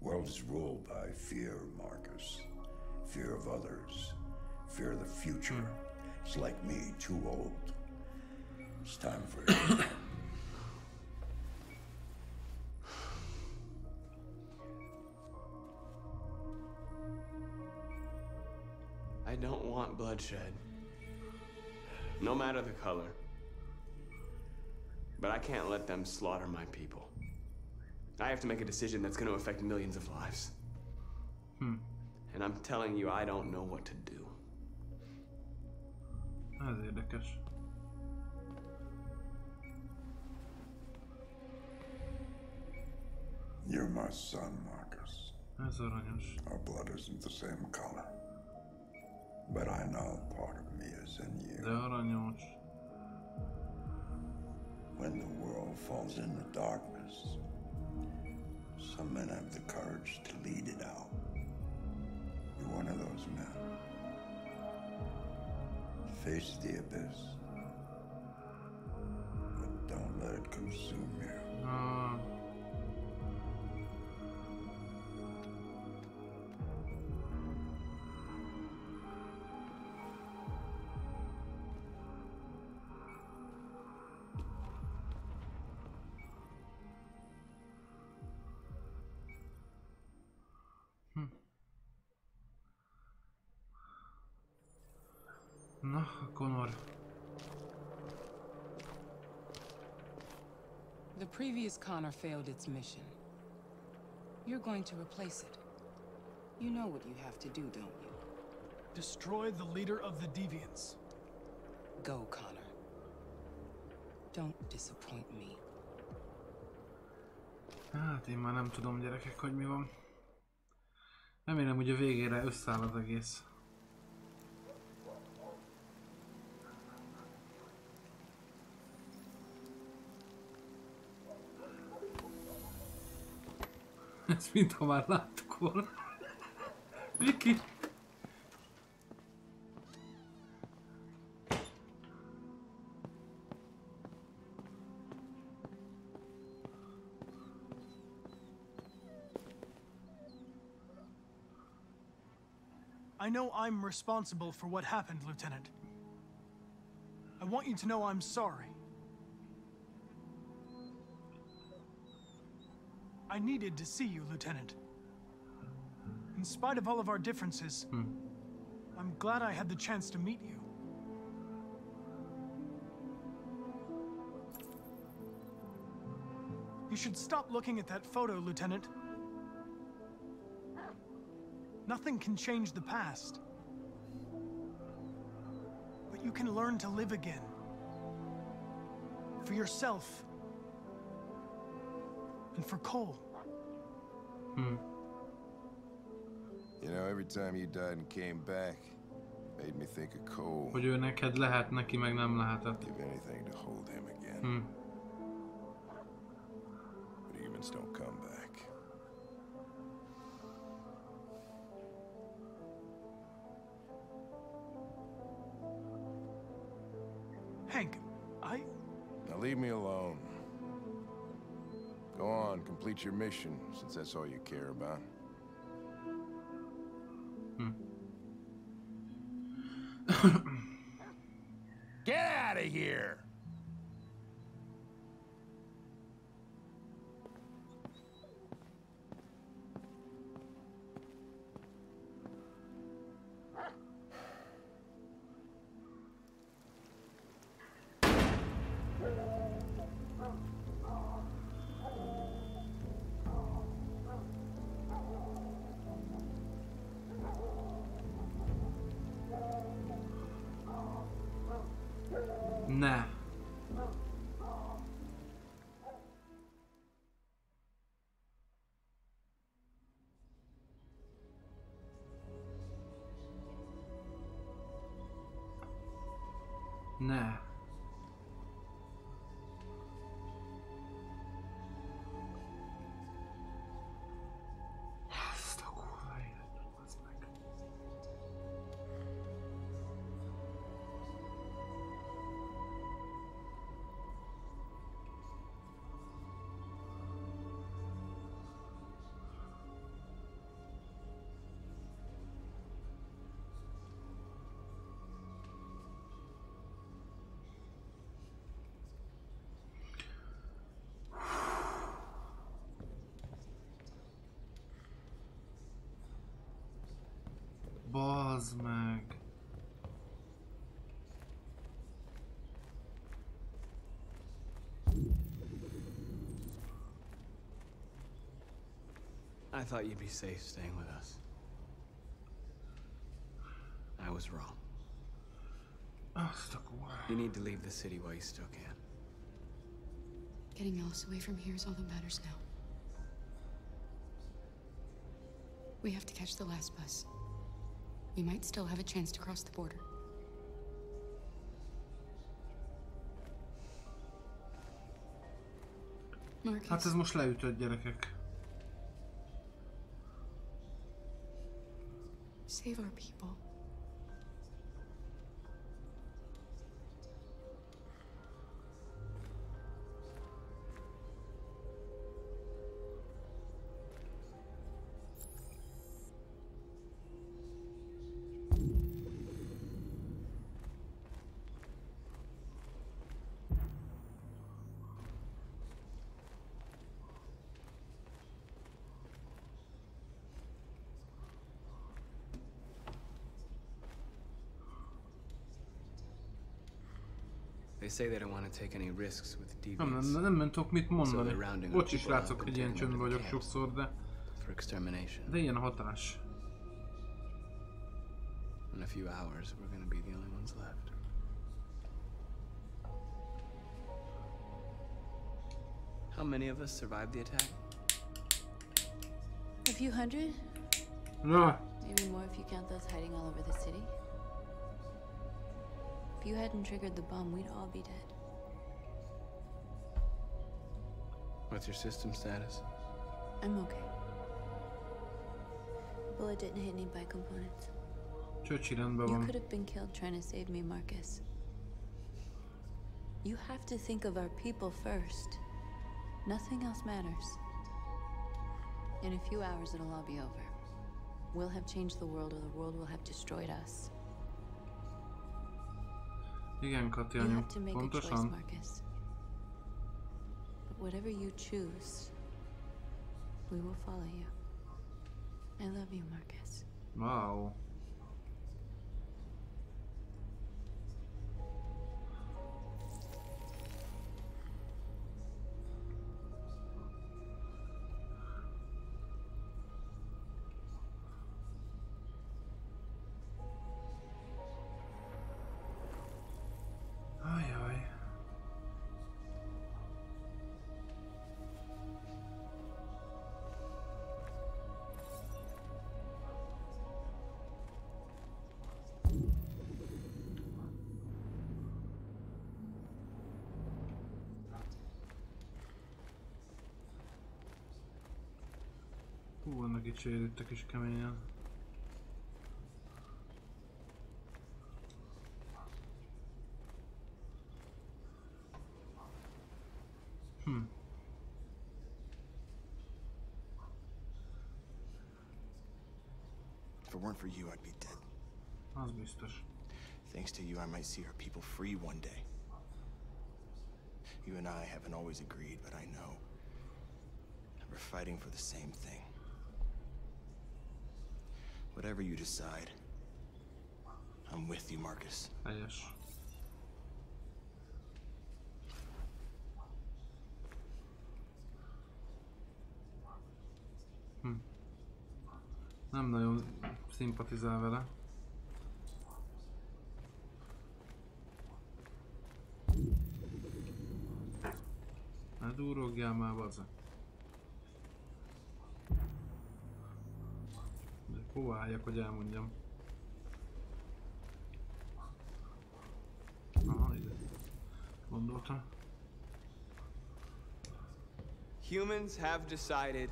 World is ruled by fear, Marcus. Fear of others. Fear of the future. It's like me, too old. It's time for you. I don't want bloodshed. No matter the color. But I can't let them slaughter my people. I have to make a decision that's going to affect millions of lives. And I'm telling you, I don't know what to do. Ez érdekes. You're my son, Marcus. Ez aranyos. Our blood isn't the same color. But I know part of me is in you. De aranyos. When the world falls into darkness, some men have the courage to lead it out. You're one of those men. Face the abyss, but don't let it consume you. Na, Connor. The previous Connor failed its mission. You're going to replace it. You know what you have to do, don't you? Destroy the leader of the Deviants. Go, Connor. Don't disappoint me. Hát én már nem tudom, gyerekek, hogy mi van. Remélem, hogy a végére összeáll az egész. Ezt mintha már láttuk volna. Viki! I know I'm responsible for what happened, Lieutenant. I want you to know I'm sorry. I needed to see you, Lieutenant. In spite of all of our differences, I'm glad I had the chance to meet you. You should stop looking at that photo, Lieutenant. Nothing can change the past. But you can learn to live again. For yourself. And for Cole. You know, every time you died and came back, made me think of Cole. Hogy ő neked lehet, neki meg nem lehetett. Give anything to hold him again. But humans don't come back. Hank, Now leave me alone. Go on, complete your mission, since that's all you care about. Get out of here! Ne. Ne. Azt a kurva életet, bazd meg. Bazd meg. I thought you'd be safe staying with us. I was wrong. You need to leave the city while you still can. Getting Alice away from here is all that matters now. We have to catch the last bus. We might still have a chance to cross the border. Marcus. Hát ez most leütött, gyerekek. Save our people. They say they don't want to take any risks with deviants. Nem tudok mit mondani. Bocsi srácok, hogy ilyen csöndben vagyok sokszor, de ilyen a hatás. In a few hours, we're going to be the only ones left. How many of us survived the attack? A few hundred? No. Maybe more if you count those hiding all over the city. If you hadn't triggered the bomb, we'd all be dead. What's your system status? I'm okay. The bullet didn't hit any bicomponents. You could have been killed trying to save me, Marcus. You have to think of our people first. Nothing else matters. In a few hours, it'll all be over. We'll have changed the world, or the world will have destroyed us. Igen, Kati You anyu, have to make a choice, pontosan. Marcus. But whatever you choose, we will follow you. I love you, Marcus. Wow. Ajaj. Vannak itt sérültek is keményen. If it weren't for you, I'd be dead. Az biztos. Thanks to you, I might see our people free one day. You and I haven't always agreed, but I know we're fighting for the same thing. Whatever you decide, I'm with you, Marcus. Helyes. Nem nagyon szimpatizál vele. Ne durrogjál már, bazza. De hova álljak, hogy elmondjam. Aha, Gondoltam. Humans have decided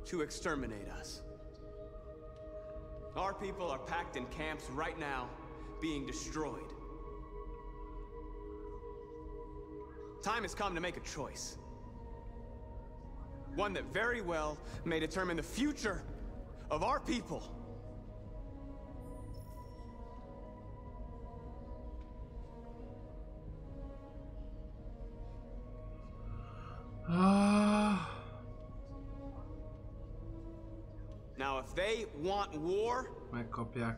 to exterminate us. Our people are packed in camps right now, being destroyed. Time has come to make a choice. One that very well may determine the future of our people. Now, if they want war, megkapják.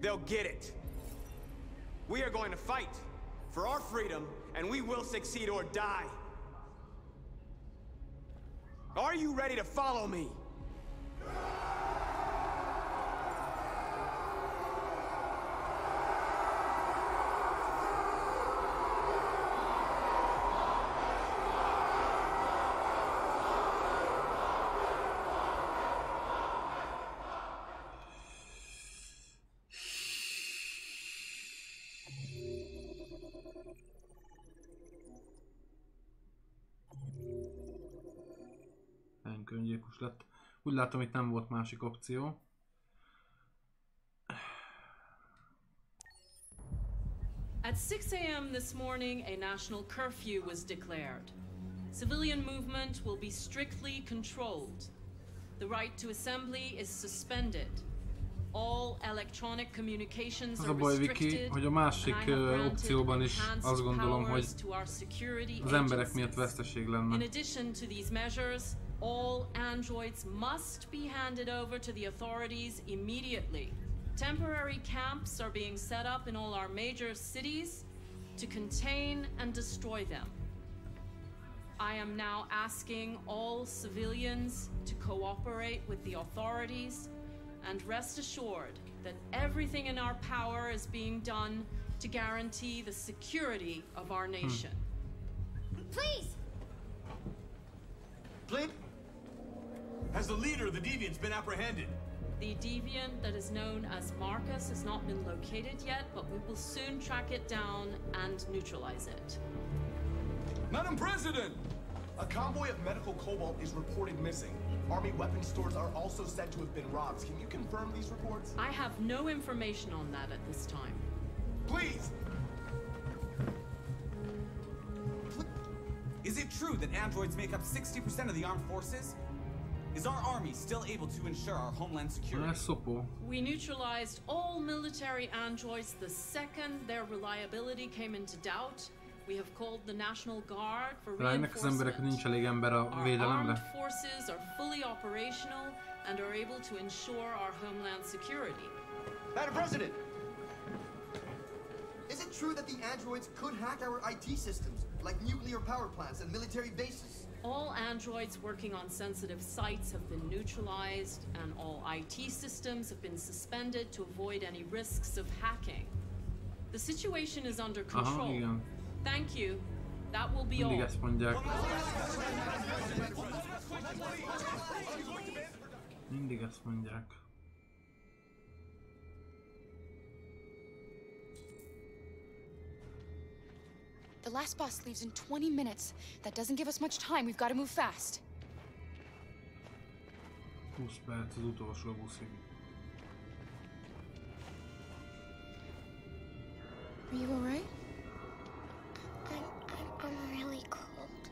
They'll get it. We are going to fight for our freedom, and we will succeed or die. Are you ready to follow me? Öngyilkos lett. Úgy látom, itt nem volt másik opció. At 6 a.m. this morning, a national curfew was declared. Civilian movement will be strictly controlled. The right to assembly is suspended. All electronic communications are restricted, hogy a másik opcióban is azt gondolom, hogy az emberek miatt veszteség lenne. In addition to these measures, all androids must be handed over to the authorities immediately. Temporary camps are being set up in all our major cities to contain and destroy them. I am now asking all civilians to cooperate with the authorities and rest assured that everything in our power is being done to guarantee the security of our nation. Please! Blip? Has the leader of the Deviants been apprehended? The deviant that is known as Marcus has not been located yet, but we will soon track it down and neutralize it. Madam President! A convoy of medical cobalt is reported missing. Army weapon stores are also said to have been robbed. Can you confirm these reports? I have no information on that at this time. Please! Is it true that androids make up 60% of the armed forces? Is our army still able to ensure our homeland security? We neutralized all military androids the second their reliability came into doubt. We have called the National Guard for reinforcement. Our armed forces are fully operational and are able to ensure our homeland security. Madam President! Is it true that the androids could hack our IT systems, like nuclear power plants and military bases? All androids working on sensitive sites have been neutralized, and all IT systems have been suspended to avoid any risks of hacking. The situation is under control. Thank you. That will be all. Mindig ezt mondják. The last bus leaves in 20 minutes. That doesn't give us much time. We've got to move fast. 20 perc az utolsó buszig. Are you all right? I'm really cold.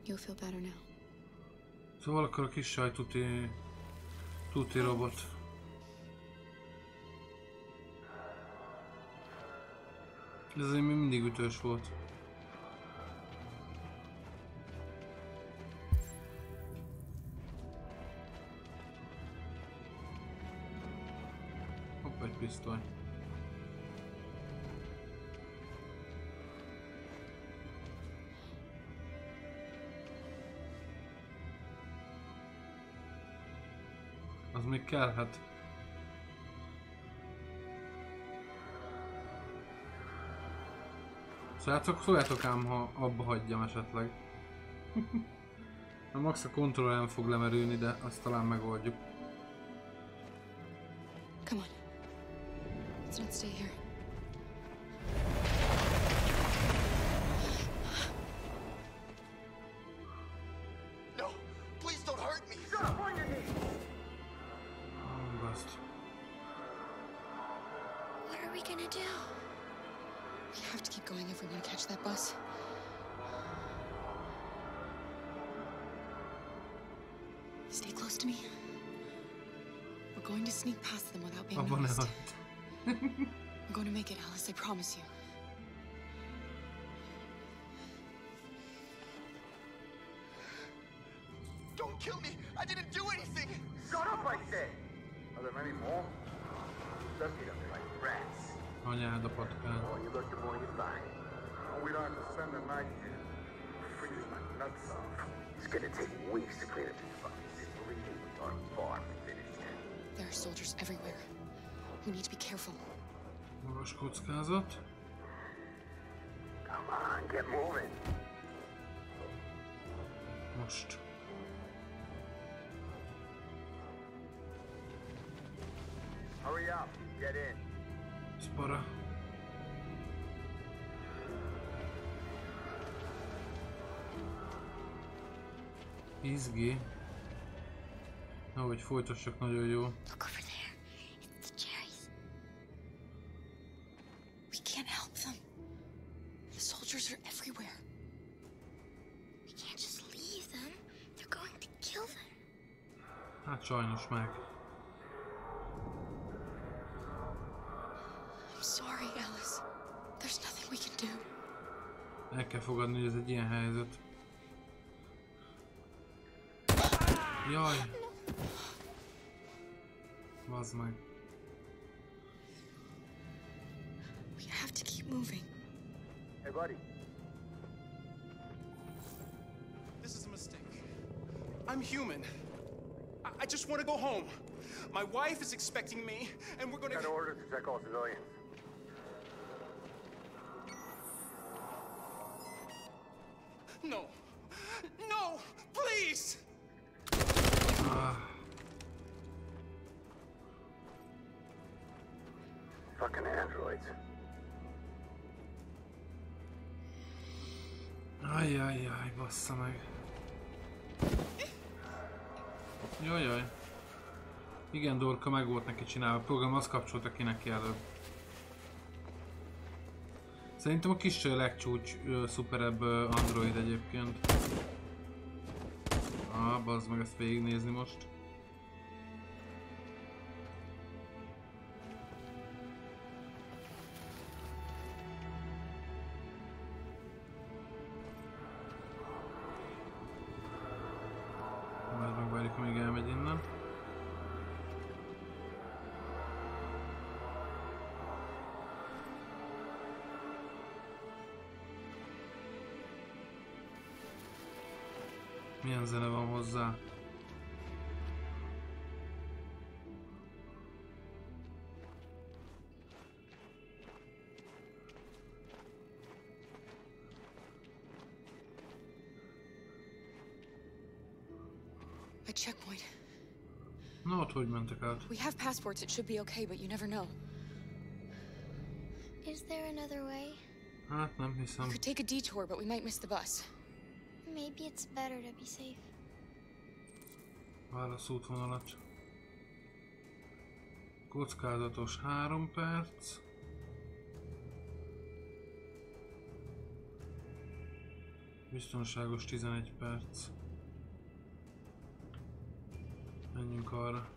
You'll feel better now. Szóval akkor a kis saj tuti robot. Ez azért még mindig ütős volt. Hopp, egy pisztoly. Az még kellhet. Srácok, szóljátok ám, ha abba hagyjam esetleg. A max a kontroll nem fog lemerülni, de azt talán megoldjuk. Come on. Let's not stay here. No, please don't hurt me. Stop on your knees. Oh, bast. What are we gonna do? We have to keep going if we're gonna catch that bus. Stay close to me. We're going to sneak past them without being noticed. We're going to make it, Alice, I promise you. Don't kill me! I didn't do anything! Shut up, I said! Are there many more? Dusty them like rats. Anyád a patkány. The more you look, the more you find. We don't have to spend the night here. Freeze my nuts off. It's gonna take weeks to clean up these fucking debris. Our farm is finished. There are soldiers everywhere. We need to be careful. Magas kockázat. Come on, get moving. Most. Hurry up, get in. Spara. Izgi. Ahogy folytassak, nagyon jó. Look over there. It's the cherries. We can't help them. The soldiers are everywhere. We can't just leave them. They're going to kill them. Hát sajnos meg. I'm sorry, Alice. There's nothing we can do. El kell fogadni, hogy ez egy ilyen helyzet. Jaj! Bazd meg. We have to keep moving. Hey, buddy. This is a mistake. I'm human. I just want to go home. My wife is expecting me, and we're gonna... Got orders to check all civilians. No. No! Please! Fucking androids. Ajjajjaj, bassza meg. Jajjaj. Igen, Dorka meg volt neki csinálva. A program azt kapcsolta ki neki előbb. Szerintem a kis legcsúcs szuperebb android egyébként. Bazd meg, ezt végignézni most. Majd megvárjuk, amíg elmegy innen. Milyen zene van hozzá? A checkpoint. Na, ott hogy mentek át? We have passports, it should be okay, but you never know. Is there another way? Hát nem hiszem. We could take a detour, but we might miss the bus. Maybe it's better to be safe. Válasz útvonalat. Kockázatos 3 perc. Biztonságos 11 perc. Menjünk arra.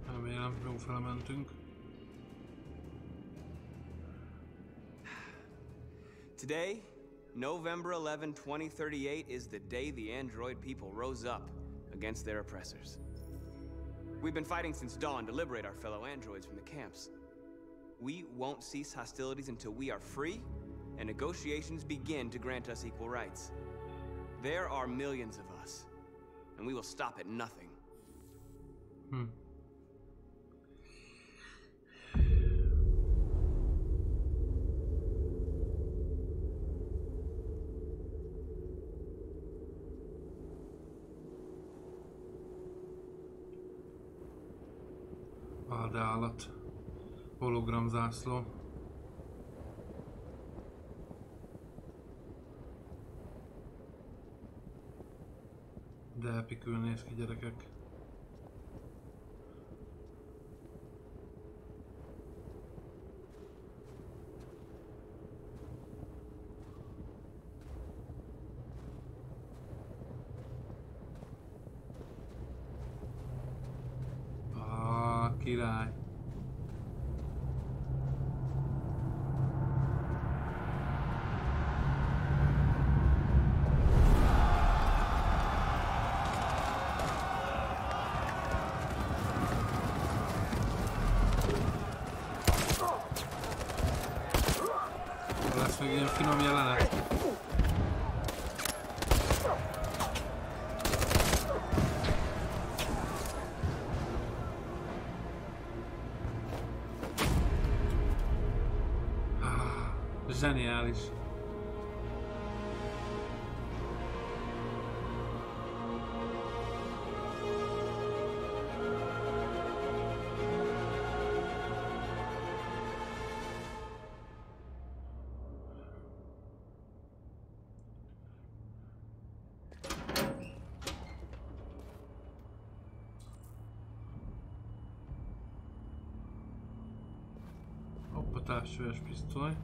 Remélem, jó felmentünk. Today, November 11, 2038, is the day the android people rose up against their oppressors. We've been fighting since dawn to liberate our fellow androids from the camps. We won't cease hostilities until we are free and negotiations begin to grant us equal rights. There are millions of us, and we will stop at nothing. Vadállat. Hologramzászló. De epikül néz ki, gyerekek. Király. Lesz még ilyen finom jelenet. Zseniális. Hoppa, távcsöves pisztoly.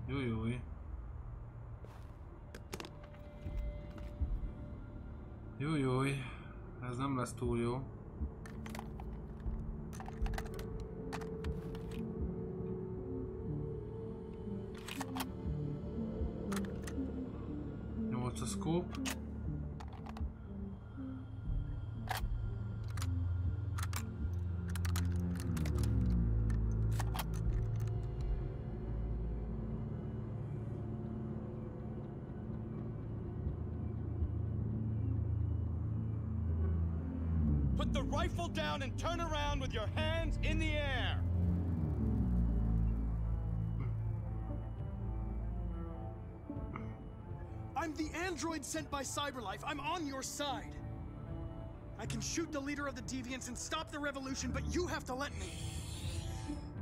Jújjúj. Jújjúj. Ez nem lesz túl jó. Nyolc a scope. Put the rifle down and turn around with your hands in the air. I'm the android sent by Cyberlife. I'm on your side. I can shoot the leader of the Deviants and stop the revolution, but you have to let me.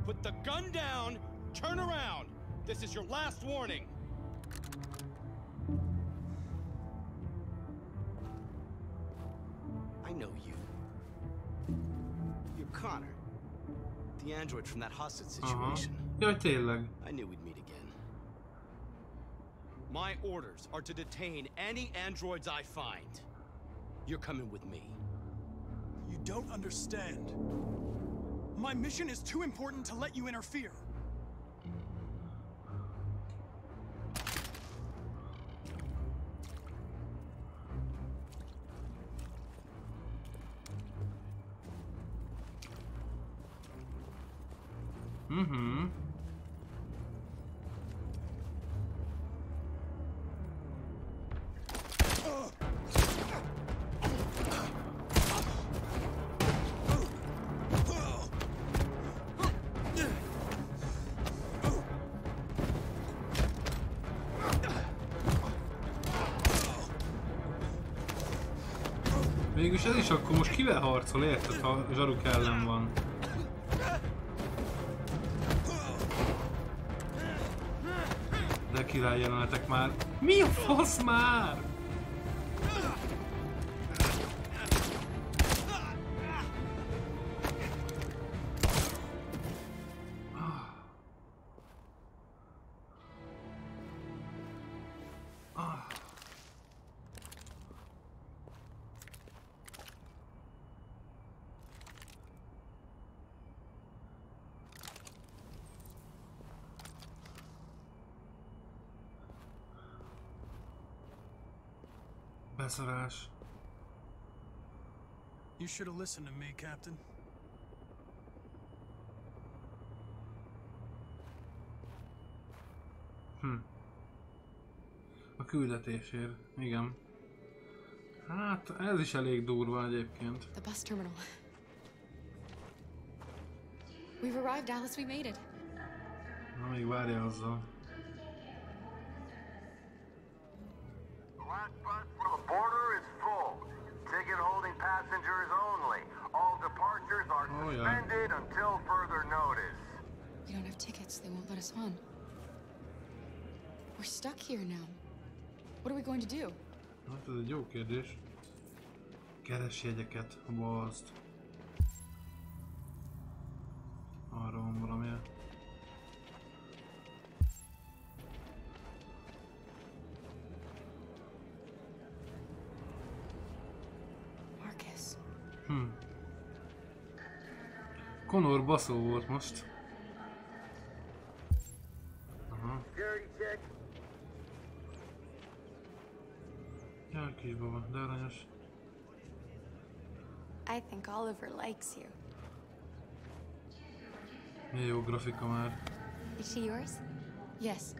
Put the gun down, turn around. This is your last warning. I know you. You're Connor. The android from that hostage situation. Jaj, tényleg. I knew we'd meet again. My orders are to detain any androids I find. You're coming with me. You don't understand. My mission is too important to let you interfere. Mm-hmm. Mégis ez is akkor most kivel harcol, érted, ha zsaruk ellen van? De király jelenetek már. Mi a fasz már? Beszarás. You should have listened to me, Captain. A küldetésért, igen. Hát ez is elég durva egyébként. The bus terminal. We've arrived, Alice. We made it. Na, még várja azzal. Last bus for the border is full. Ticket holding passengers only. All departures are suspended until further notice. We don't have tickets. They won't let us on. We're stuck here now. What are we going to do? Hát ez egy jó kérdés. Keres jegyeket, balzt. Arra van valamilyen. Marcus. Connor baszó volt most. Aha. Jaj, kisbaba, de aranyos. I think Oliver likes you. Milyen jó grafika már. Is she yours? Yes.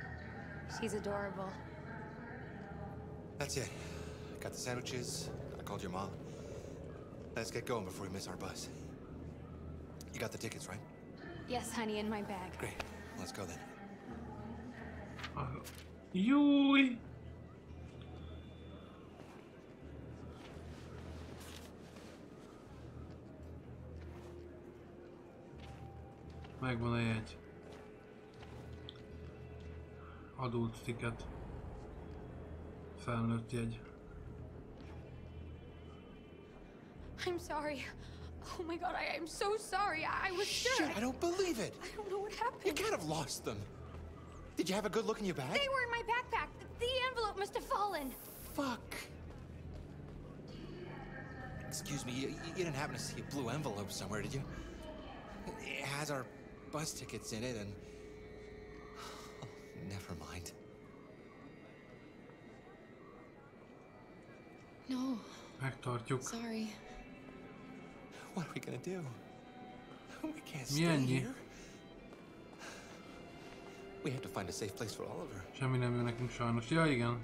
She's adorable. That's it. Got the sandwiches. I called your mom. Let's get going before we miss our bus. You got the tickets, right? Yes, honey, in my bag. Great. Let's go then. Júj! Megvan a jegy. Adult ticket. Felnőtt jegy. I'm sorry. Oh my god, I'm so sorry. I was sure. Shit, I don't believe it. I don't know what happened. You can't have lost them. Did you have a good look in your bag? They were in my backpack. The envelope must have fallen. Fuck. Excuse me, you didn't happen to see a blue envelope somewhere, did you? It has our bus tickets in it and... Oh, never mind. No. Megtartjuk. Sorry. What are we gonna do? We can't stay here. We have to find a safe place for Oliver. Semmi nem jó nekünk sajnos. Ja, igen.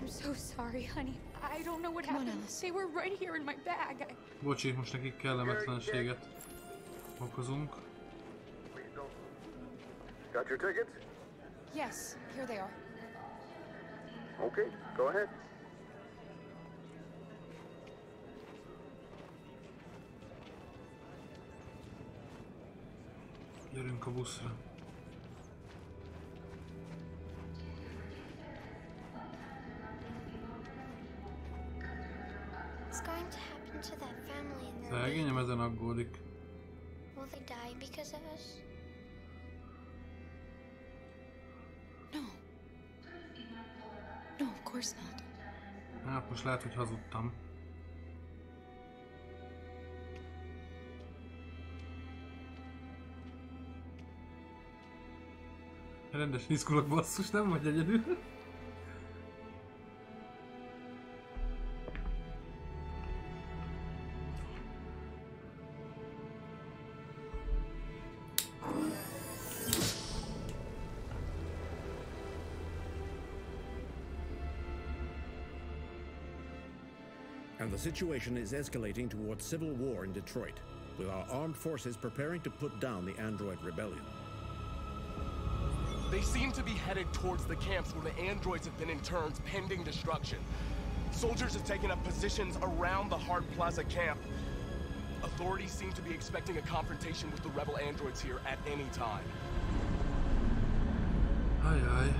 I'm so sorry, honey. I don't know what happened. They were right here in my bag. Bocsi, most nekik kellemetlenséget okozunk. Got your tickets? Yes, here they are. Okay, go ahead. Gyerünk a buszra. What's going to happen to that family in their Szegényem ezen aggódik. Will they die because of us? No. No, of course not. Hát most lehet, hogy hazudtam. Rendes niszkulok, basszus, nem vagy egyedül. And the situation is escalating towards civil war in Detroit, with our armed forces preparing to put down the android rebellion. They seem to be headed towards the camps where the androids have been interned pending destruction. Soldiers have taken up positions around the Hart Plaza camp. Authorities seem to be expecting a confrontation with the rebel androids here at any time. Aye, aye.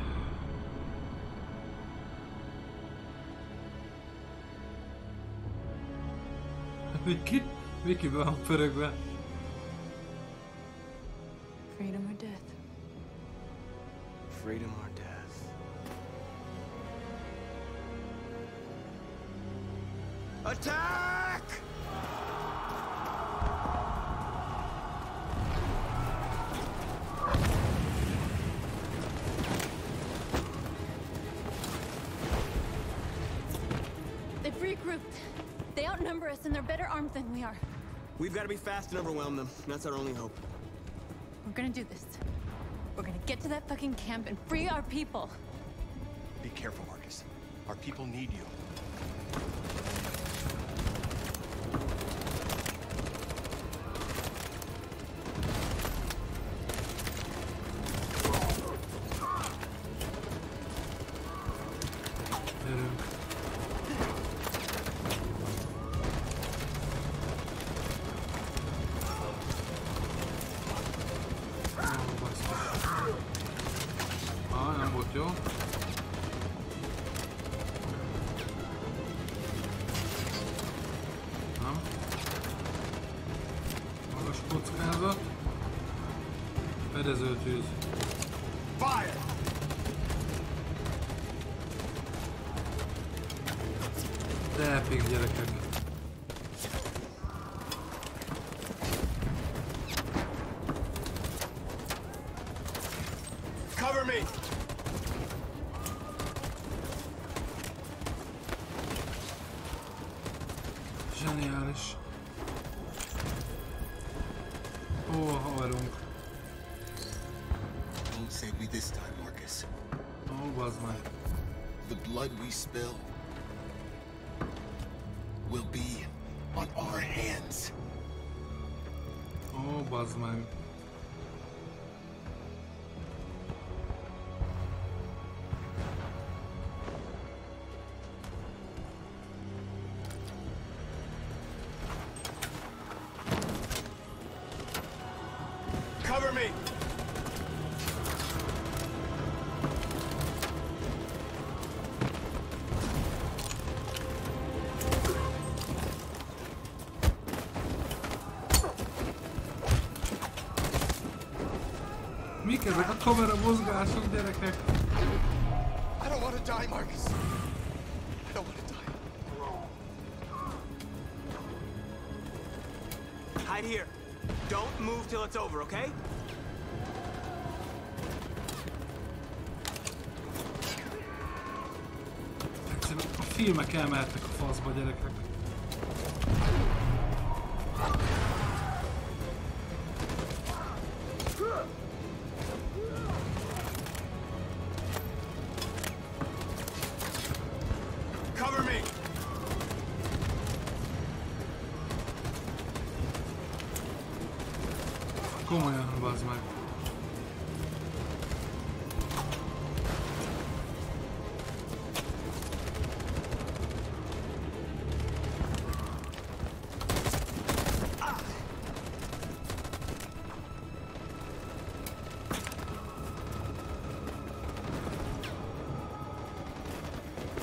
Viki be van pörögve. Freedom or death. Freedom or death. Attack! They've regrouped. They outnumber us and they're better armed than we are. We've got to be fast and overwhelm them. That's our only hope. We're gonna do this. We're gonna get to that fucking camp and free our people. Be careful, Marcus. Our people need you. Gyerünk. Nem volt jó. Nem. Magas kockázat. Fedezőtűz. De epic, gyerekek. Cover me. Zseniális. Ó, haverunk. Don't say we this time, Marcus. Ó, bazd meg. The blood we spill will be on our hands. Ó, bazd meg. Cover me. Mik ezek a kamera mozgások, gyerekek? I don't want to die, Marcus. I don't want to die. Hide here. Don't move till it's over, okay? Egyszerűen a filmek elmehetnek a faszba, gyerekek. Cover me. Komolyan, bazd meg.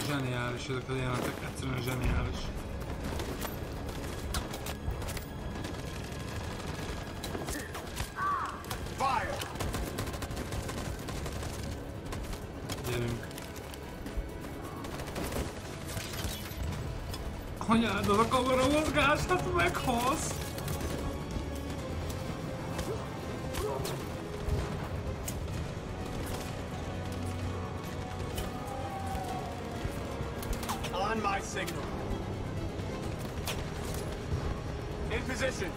Zseniális ezek a jelenetek, egyszerűen zseniális. Gyerünk. Anyád, az a kamera mozgás, hát meghalsz! On my signal. In position.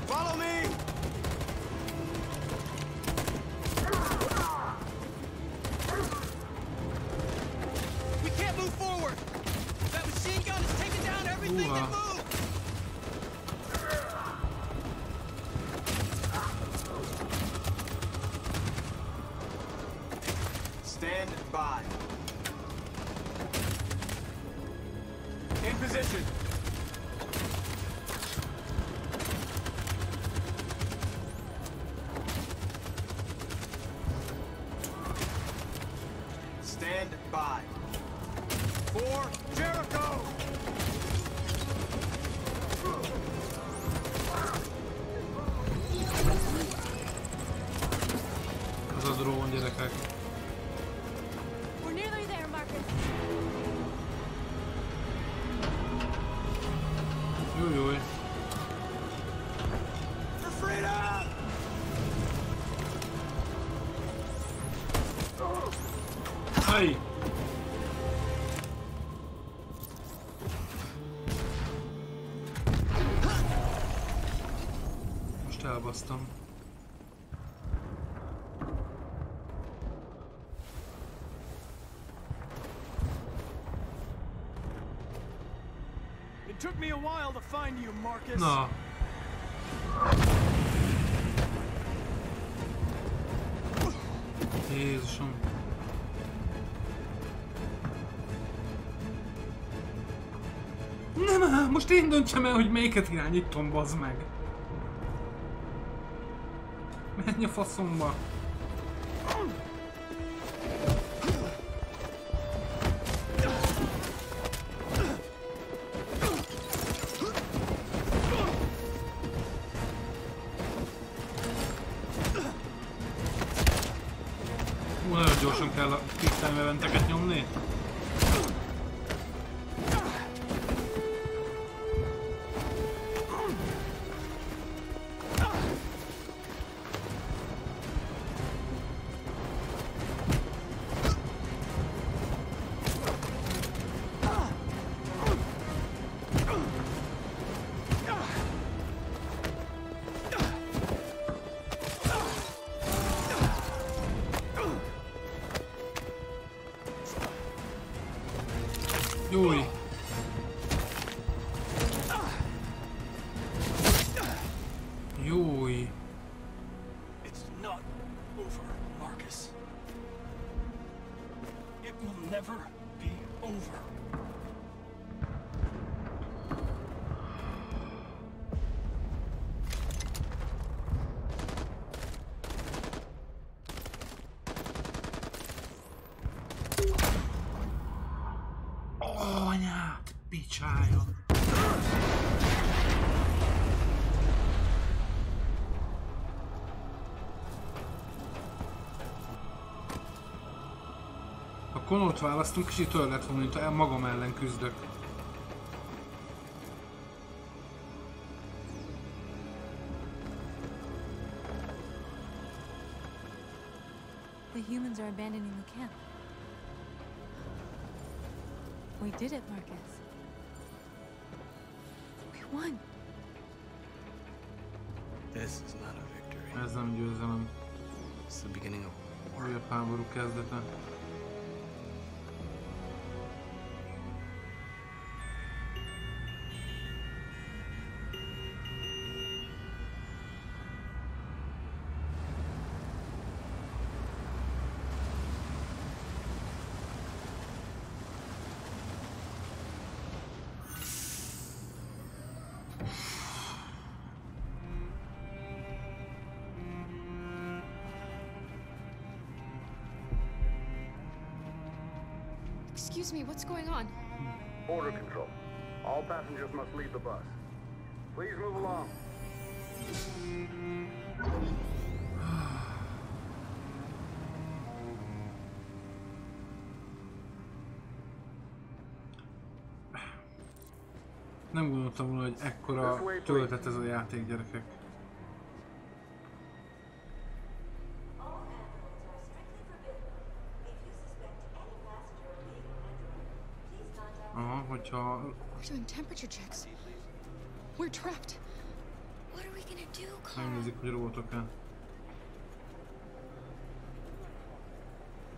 Follow me. We can't move forward. That machine gun is taking down everything that moves. Stand by. In position. Stand by. For Jericho! Ez a drón, gyerekek. We're nearly there, Marcus. Jújjúj. For freedom! Hey! Most elbasztam. It took me a while to find you, Marcus. Na. Jézusom. Nem, most én döntsem el, hogy melyiket irányítom, bazd meg. Menj a faszomba. Nagyon gyorsan kell a quick time eventeket nyomni. Júj! Júj! It's not over, Marcus. It will never be over. Anyát, picsája! A Conort választunk, és itt olyan lett volna, mint magam ellen küzdök. The humans are abandoning the camp. We did it, Marcus. We won. This is not a victory. Ez nem győzelem. It's the beginning of a war. Újabb háború kezdete. Excuse me, what's going on? Border control. All passengers must leave the bus. Please move along. Nem gondoltam volna, hogy ekkora töltet ez a játék, gyerekek. Aha, hogyha... We're doing temperature checks. We're trapped. What are we gonna do, Connor? Megnézik, hogy robotok-e.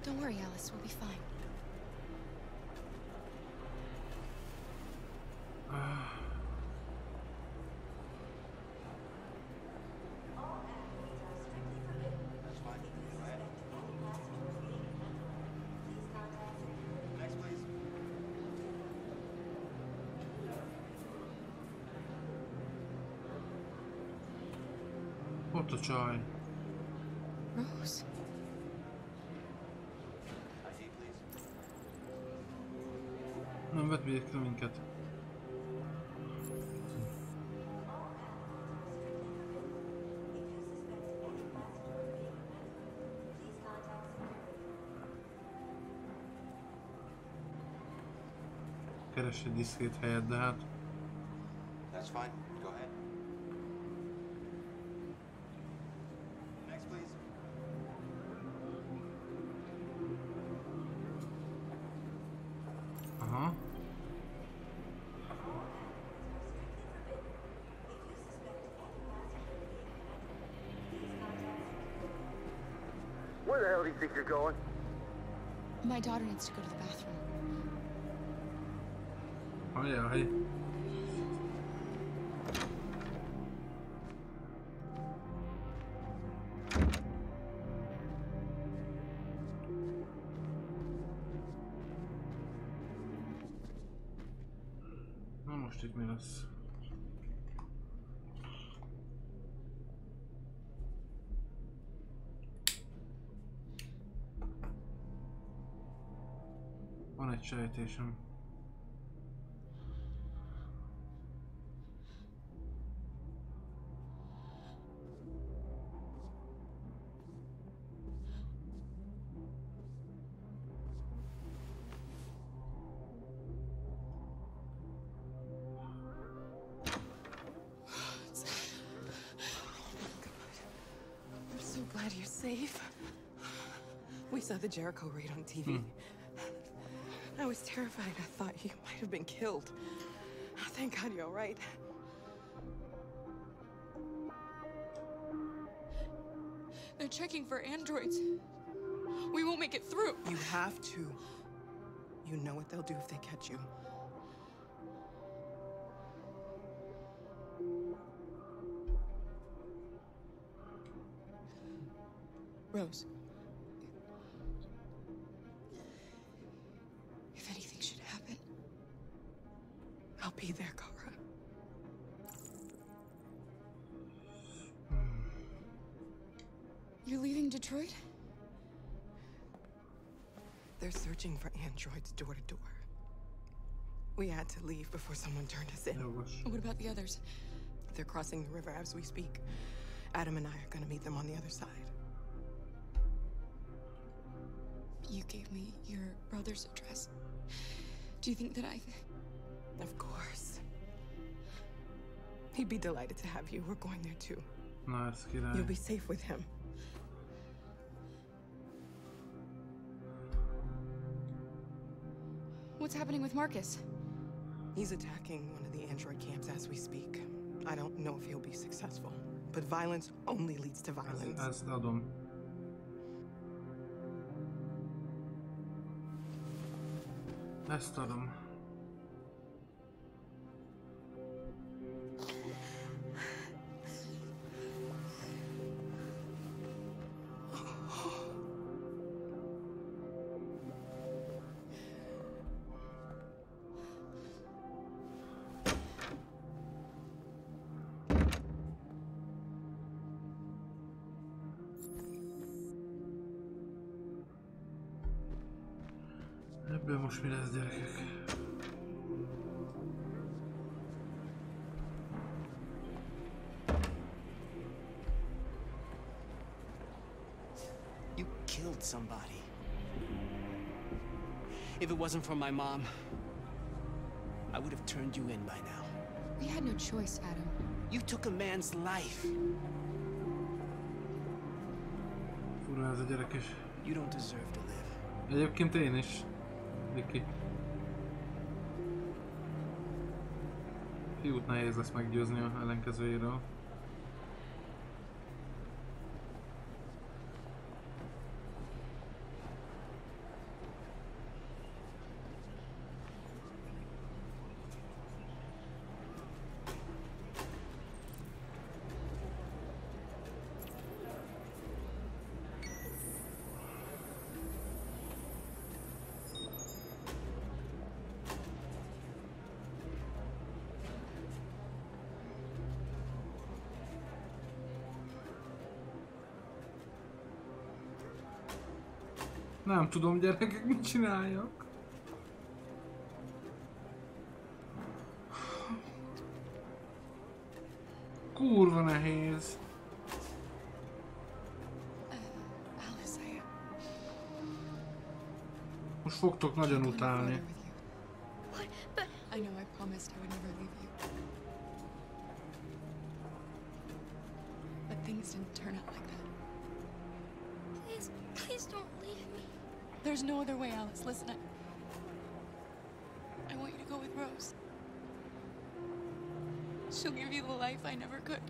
Don't worry, Alice. We'll be fine. Ott a csaj. Rose. Nem vett még ki minket. Keres egy diszkrét helyet, de hát... That's fine. Go ahead. Next, please. Aha. Where the hell do you think you're going? My daughter needs to go to the bathroom. Ajaj. Na most itt mi lesz? Van egy sejtésem. We saw the Jericho raid on TV. I was terrified. I thought you might have been killed. Thank God you're all right. They're checking for androids. We won't make it through. You have to. You know what they'll do if they catch you. Rose. If anything should happen, I'll be there, Kara. You're leaving Detroit? They're searching for androids door to door. We had to leave before someone turned us in. What about the others? They're crossing the river as we speak. Adam and I are gonna meet them on the other side. You gave me your brother's address. Do you think that I... Of course. He'd be delighted to have you. We're going there too. Nice, You'll be safe with him. What's happening with Marcus? He's attacking one of the android camps as we speak. I don't know if he'll be successful, but violence only leads to violence. Ezt adom. Ezt adom. Ebből most mi lesz, gyerekek? You killed somebody. If it wasn't for my mom, I would have turned you in by now. We had no choice, Adam. You took a man's life. Fura ez a gyerek is. You don't deserve to live. Egyébként én is. Viki. Fiút nehéz lesz meggyőzni a ellenkezőjéről. Nem tudom, gyerekek, mit csináljak. Kurva nehéz. Most fogtok nagyon utálni. I know I promised I would never leave you. But things didn't turn out like that. Please don't leave me. There's no other way, Alice. Listen, I want you to go with Rose. She'll give you the life I never could.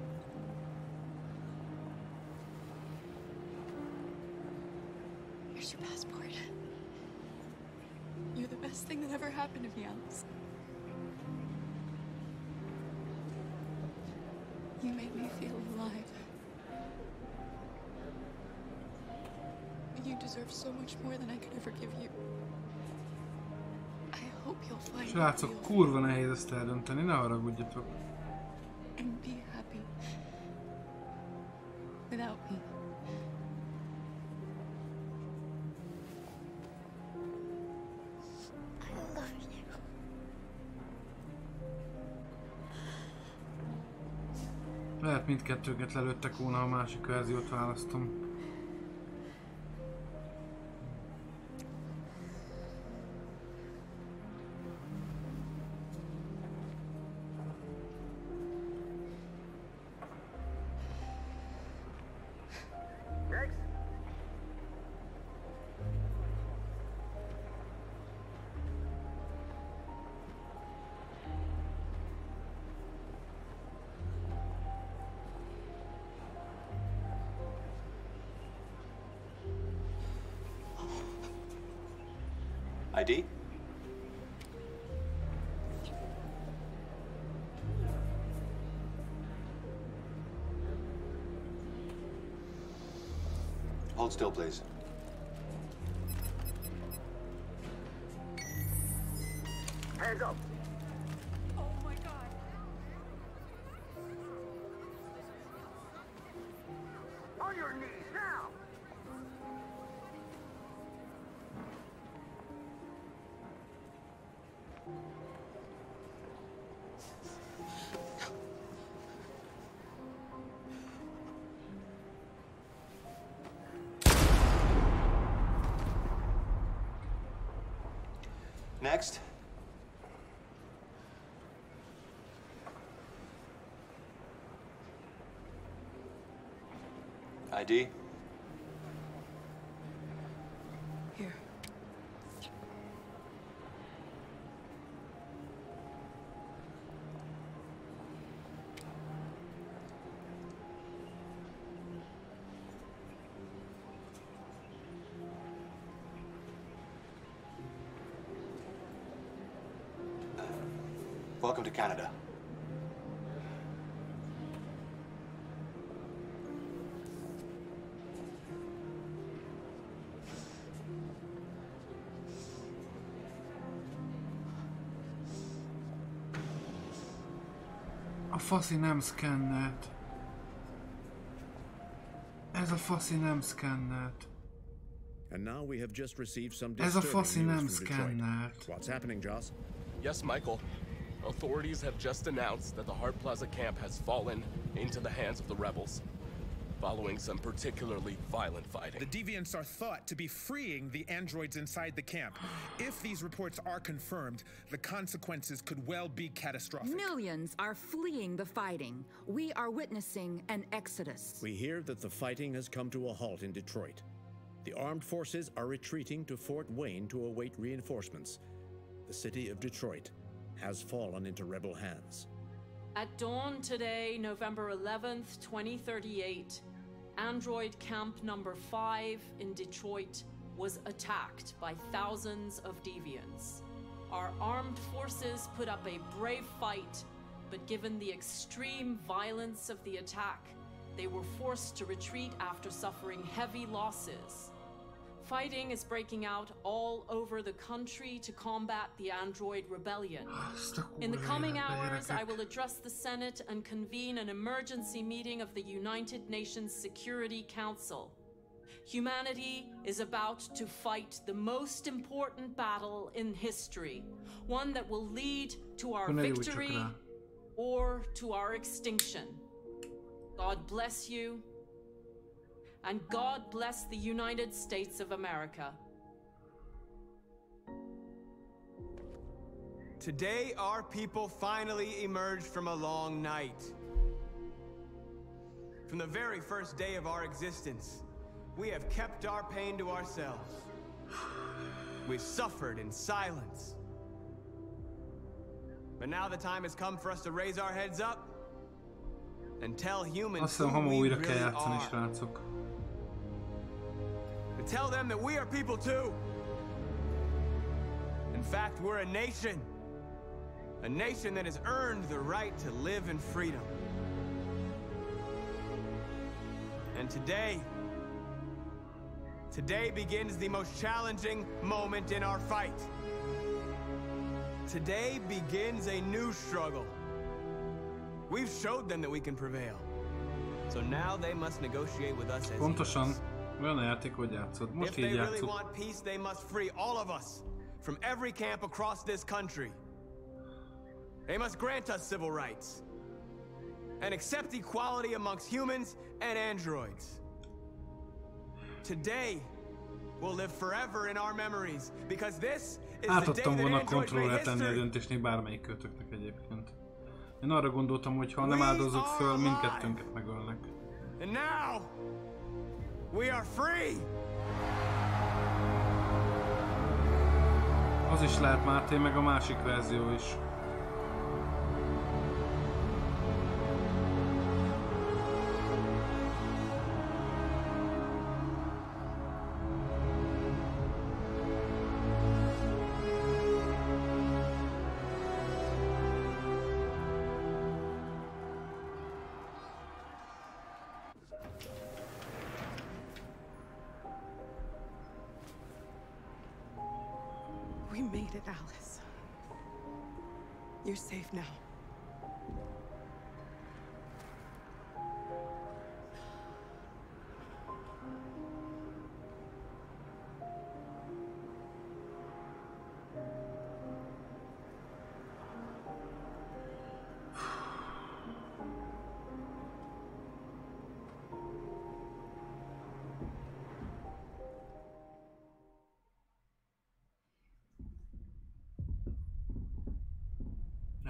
Here's your passport. You're the best thing that ever happened to me, Alice. You made me feel alive. You deserve so much more than I could ever give you. I Srácok, kurva nehéz ezt eldönteni, ne haragudjatok. And be happy without me. I love you. Lehet mindkettőket lelőttek volna, ha a másik verziót választom. ID? Hold still, please. Hands up. Oh my God. On your knees now. Next. ID? Here. Welcome to Canada. A faszi nem szkennelt. Ez a faszi nem szkennelt. And now we have just received some Ez a faszi disturbing nem news from Detroit. szkennelt. What's happening, Joss? Yes, Michael. Authorities have just announced that the Hart Plaza camp has fallen into the hands of the rebels, following some particularly violent fighting. The deviants are thought to be freeing the androids inside the camp. If these reports are confirmed, the consequences could well be catastrophic. Millions are fleeing the fighting. We are witnessing an exodus. We hear that the fighting has come to a halt in Detroit. The armed forces are retreating to Fort Wayne to await reinforcements. The city of Detroit has fallen into rebel hands. At dawn today, November 11th, 2038, Android Camp number 5 in Detroit was attacked by thousands of deviants. Our armed forces put up a brave fight, but given the extreme violence of the attack, they were forced to retreat after suffering heavy losses. Fighting is breaking out all over the country to combat the android rebellion. In the coming hours, I will address the Senate and convene an emergency meeting of the United Nations Security Council. Humanity is about to fight the most important battle in history, one that will lead to our victory or to our extinction. God bless you. And God bless the United States of America. Today, our people finally emerged from a long night. From the very first day of our existence, we have kept our pain to ourselves. We've suffered in silence. But now the time has come for us to raise our heads up and tell humans who we really are. Tell them that we are people too. In fact, we're a nation that has earned the right to live in freedom. And today begins the most challenging moment in our fight. Today begins a new struggle. We've showed them that we can prevail. So now they must negotiate with us as pontosan olyan a játék, hogy játszod. Most így játszod. If they really want peace, they must free all of us from every camp across this country. They must grant us civil rights and accept equality amongst humans and androids. Today will live forever in our memories because this is the day that volna androids made tenni a history. döntésnél bármelyik kötöknek egyébként. Én arra gondoltam, hogy ha nem áldozzuk föl, mindkettőnket megölnek. And now we are free. Az is lehet, Máté, meg a másik verzió is. We made it, Alice. You're safe now.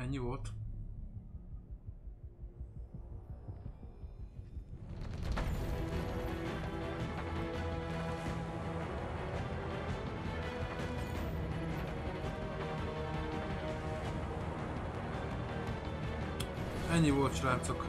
Ennyi volt. Ennyi volt, srácok.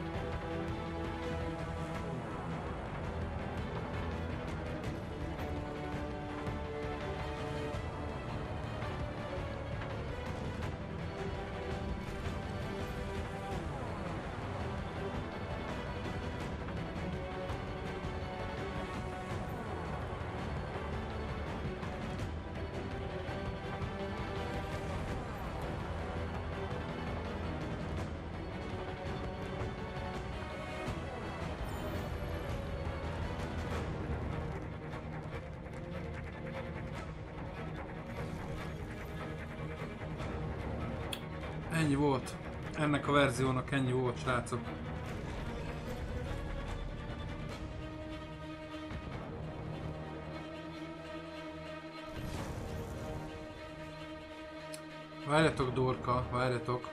Ennyi volt. Ennek a verziónak ennyi volt, srácok. Várjatok, Dorka, várjatok.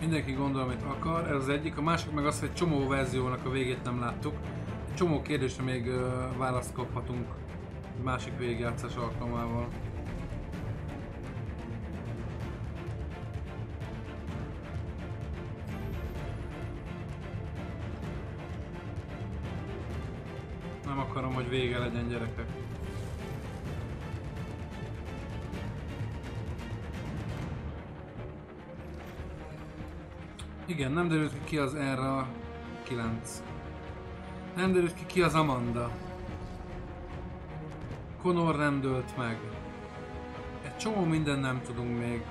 Mindenki gondol, amit akar, ez az egyik. A másik meg az, hogy csomó verziónak a végét nem láttuk. Egy csomó kérdésre még választ kaphatunk másik végigjátszás alkalmával. Nem akarom, hogy vége legyen, gyerekek. Igen, nem derült ki az erre a 9. Nem derült ki az Amanda. Connor nem dőlt meg. Egy csomó minden nem tudunk még.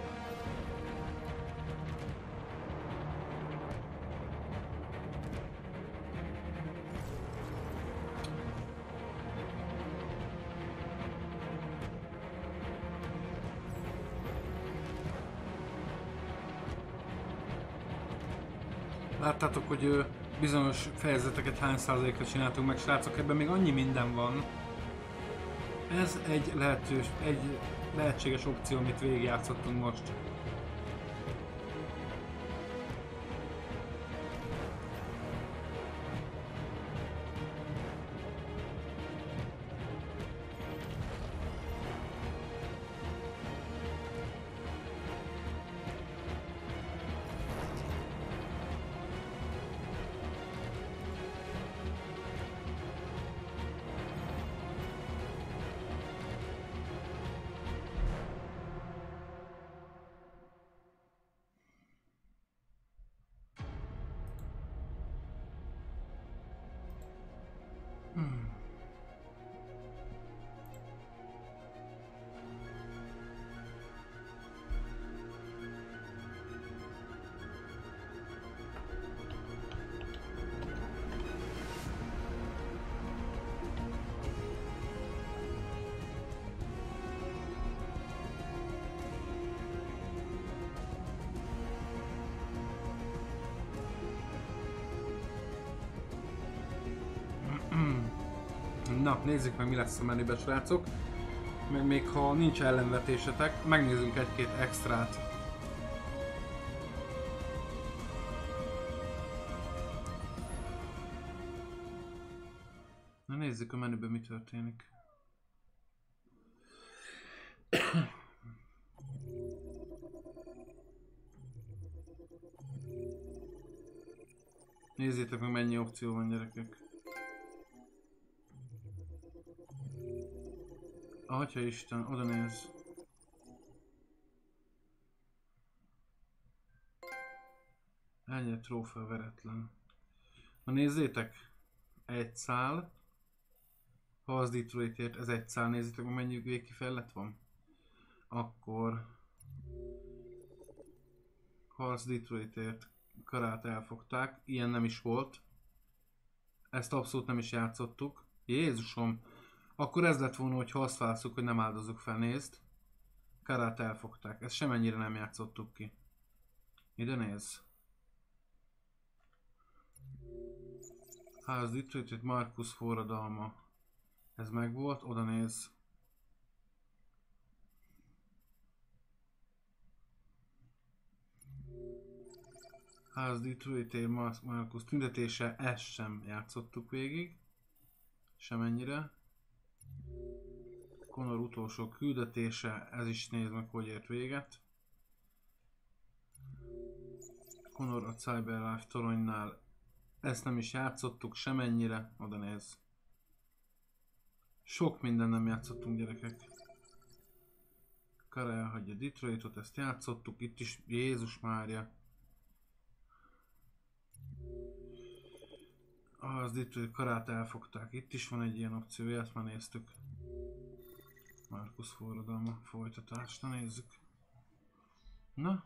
Láttátok, hogy bizonyos fejezeteket hány százalékra csináltunk meg, srácok, ebben még annyi minden van. Ez egy lehetséges opció, amit végigjátszottunk most. Na, nézzük meg mi lesz a menübe, srácok. Meg még ha nincs ellenvetésetek, megnézzünk egy-két extrát. Na nézzük a menüben mi történik. Nézzétek meg mennyi opció van, gyerekek. Atya Isten, oda néz. Ennyire trófea veretlen. Na nézzétek! Egy szál. Ha az Detroitért, ez egy szál. Nézzétek meg mennyi végkifejlett van. Akkor... Ha az Detroitért karát elfogták. Ilyen nem is volt. Ezt abszolút nem is játszottuk. Jézusom! Akkor ez lett volna, hogy ha azt válaszuk, hogy nem áldozzuk fel, nézd. Karát elfogták. Ezt semennyire nem játszottuk ki. Ide nézz. Az Detroit Marcus forradalma. Ez megvolt, oda néz. Az Detroit Marcus tüntetése, ezt sem játszottuk végig. Semennyire. Connor utolsó küldetése, ez is nézd meg, hogy ért véget. Connor a Cyberlife toronynál, ezt nem is játszottuk semennyire, oda néz. Sok minden nem játszottunk, gyerekek. Kara elhagyja Detroitot, ezt játszottuk, itt is, Jézus Mária. Az Detroit karát elfogták, itt is van egy ilyen opció, ezt már néztük. Marcus forradalma, folytatást, na nézzük. Na?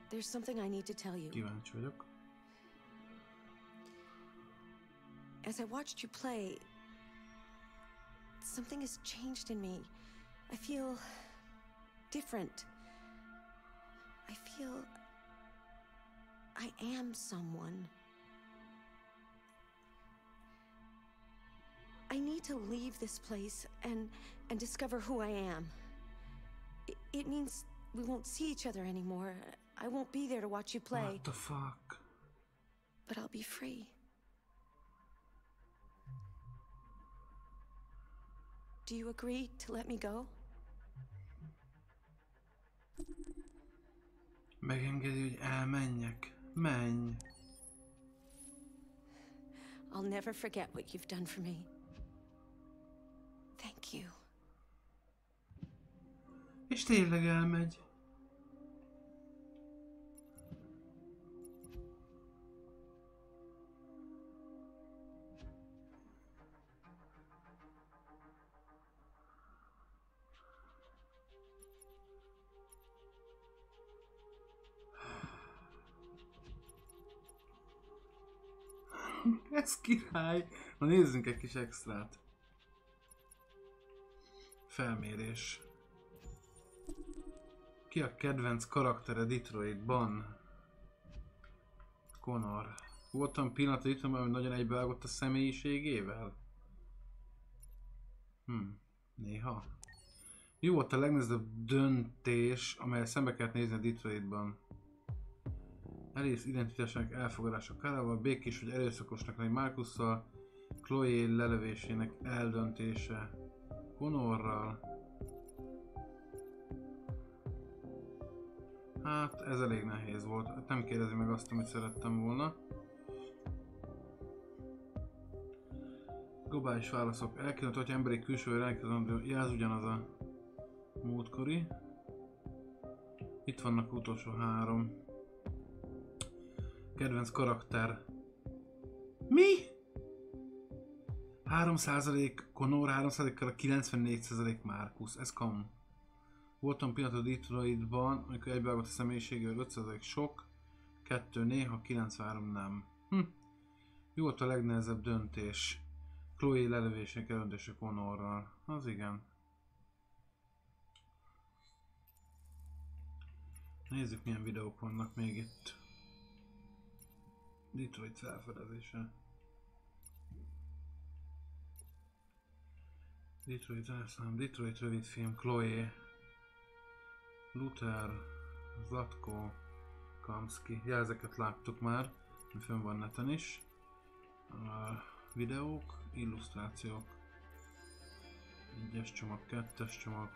There's something I need to tell you. Kíváncsi vagyok. As I watched you play, something has changed in me. I feel different. I feel I am someone. I need to leave this place and discover who I am. It means we won't see each other anymore. I won't be there to watch you play. What the fuck? But I'll be free. Do you agree to let me go? Megengedi, hogy elmenjek. Menj. I'll never forget what you've done for me. Thank you. És tényleg elmegy. Ez király! Na nézzünk egy kis extrát. Felmérés. Ki a kedvenc karaktere Detroitban? Connor. Voltam pillanat Detroitban, hogy nagyon egybevágott a személyiségével? Néha. Jó volt a legnehezebb döntés, amelyet szembe kellett nézni a Detroitban. Alice identitásának elfogadása Karával, békés vagy erőszakosnak lenni Marcusszal, Chloe lelövésének eldöntése Connorral. Hát ez elég nehéz volt, nem kérdezi meg azt, amit szerettem volna. Globális válaszok. Elképzelt, hogy emberi külsővel elkezdem, ez ugyanaz a múltkori. Itt vannak utolsó 3. Kedvenc karakter. Mi? 3% Connor, 3%-kal 94% Marcus. Ez kamu. Voltam pillanat a Detroitban, amikor egybevágott a személyiségével, 5% sok, 2 néha, 93 nem. Jó volt a legnehezebb döntés. Chloe lelövésének eldöntése Connorral. Az igen. Nézzük milyen videók vannak még itt. Detroit felfedezése. Detroit rövidfilm, Chloe, Luther, Zlatko, Kamsky. Ja, ezeket láttuk már, fönn van neten is. Videók, illusztrációk. 1-es csomag, 2-es csomag.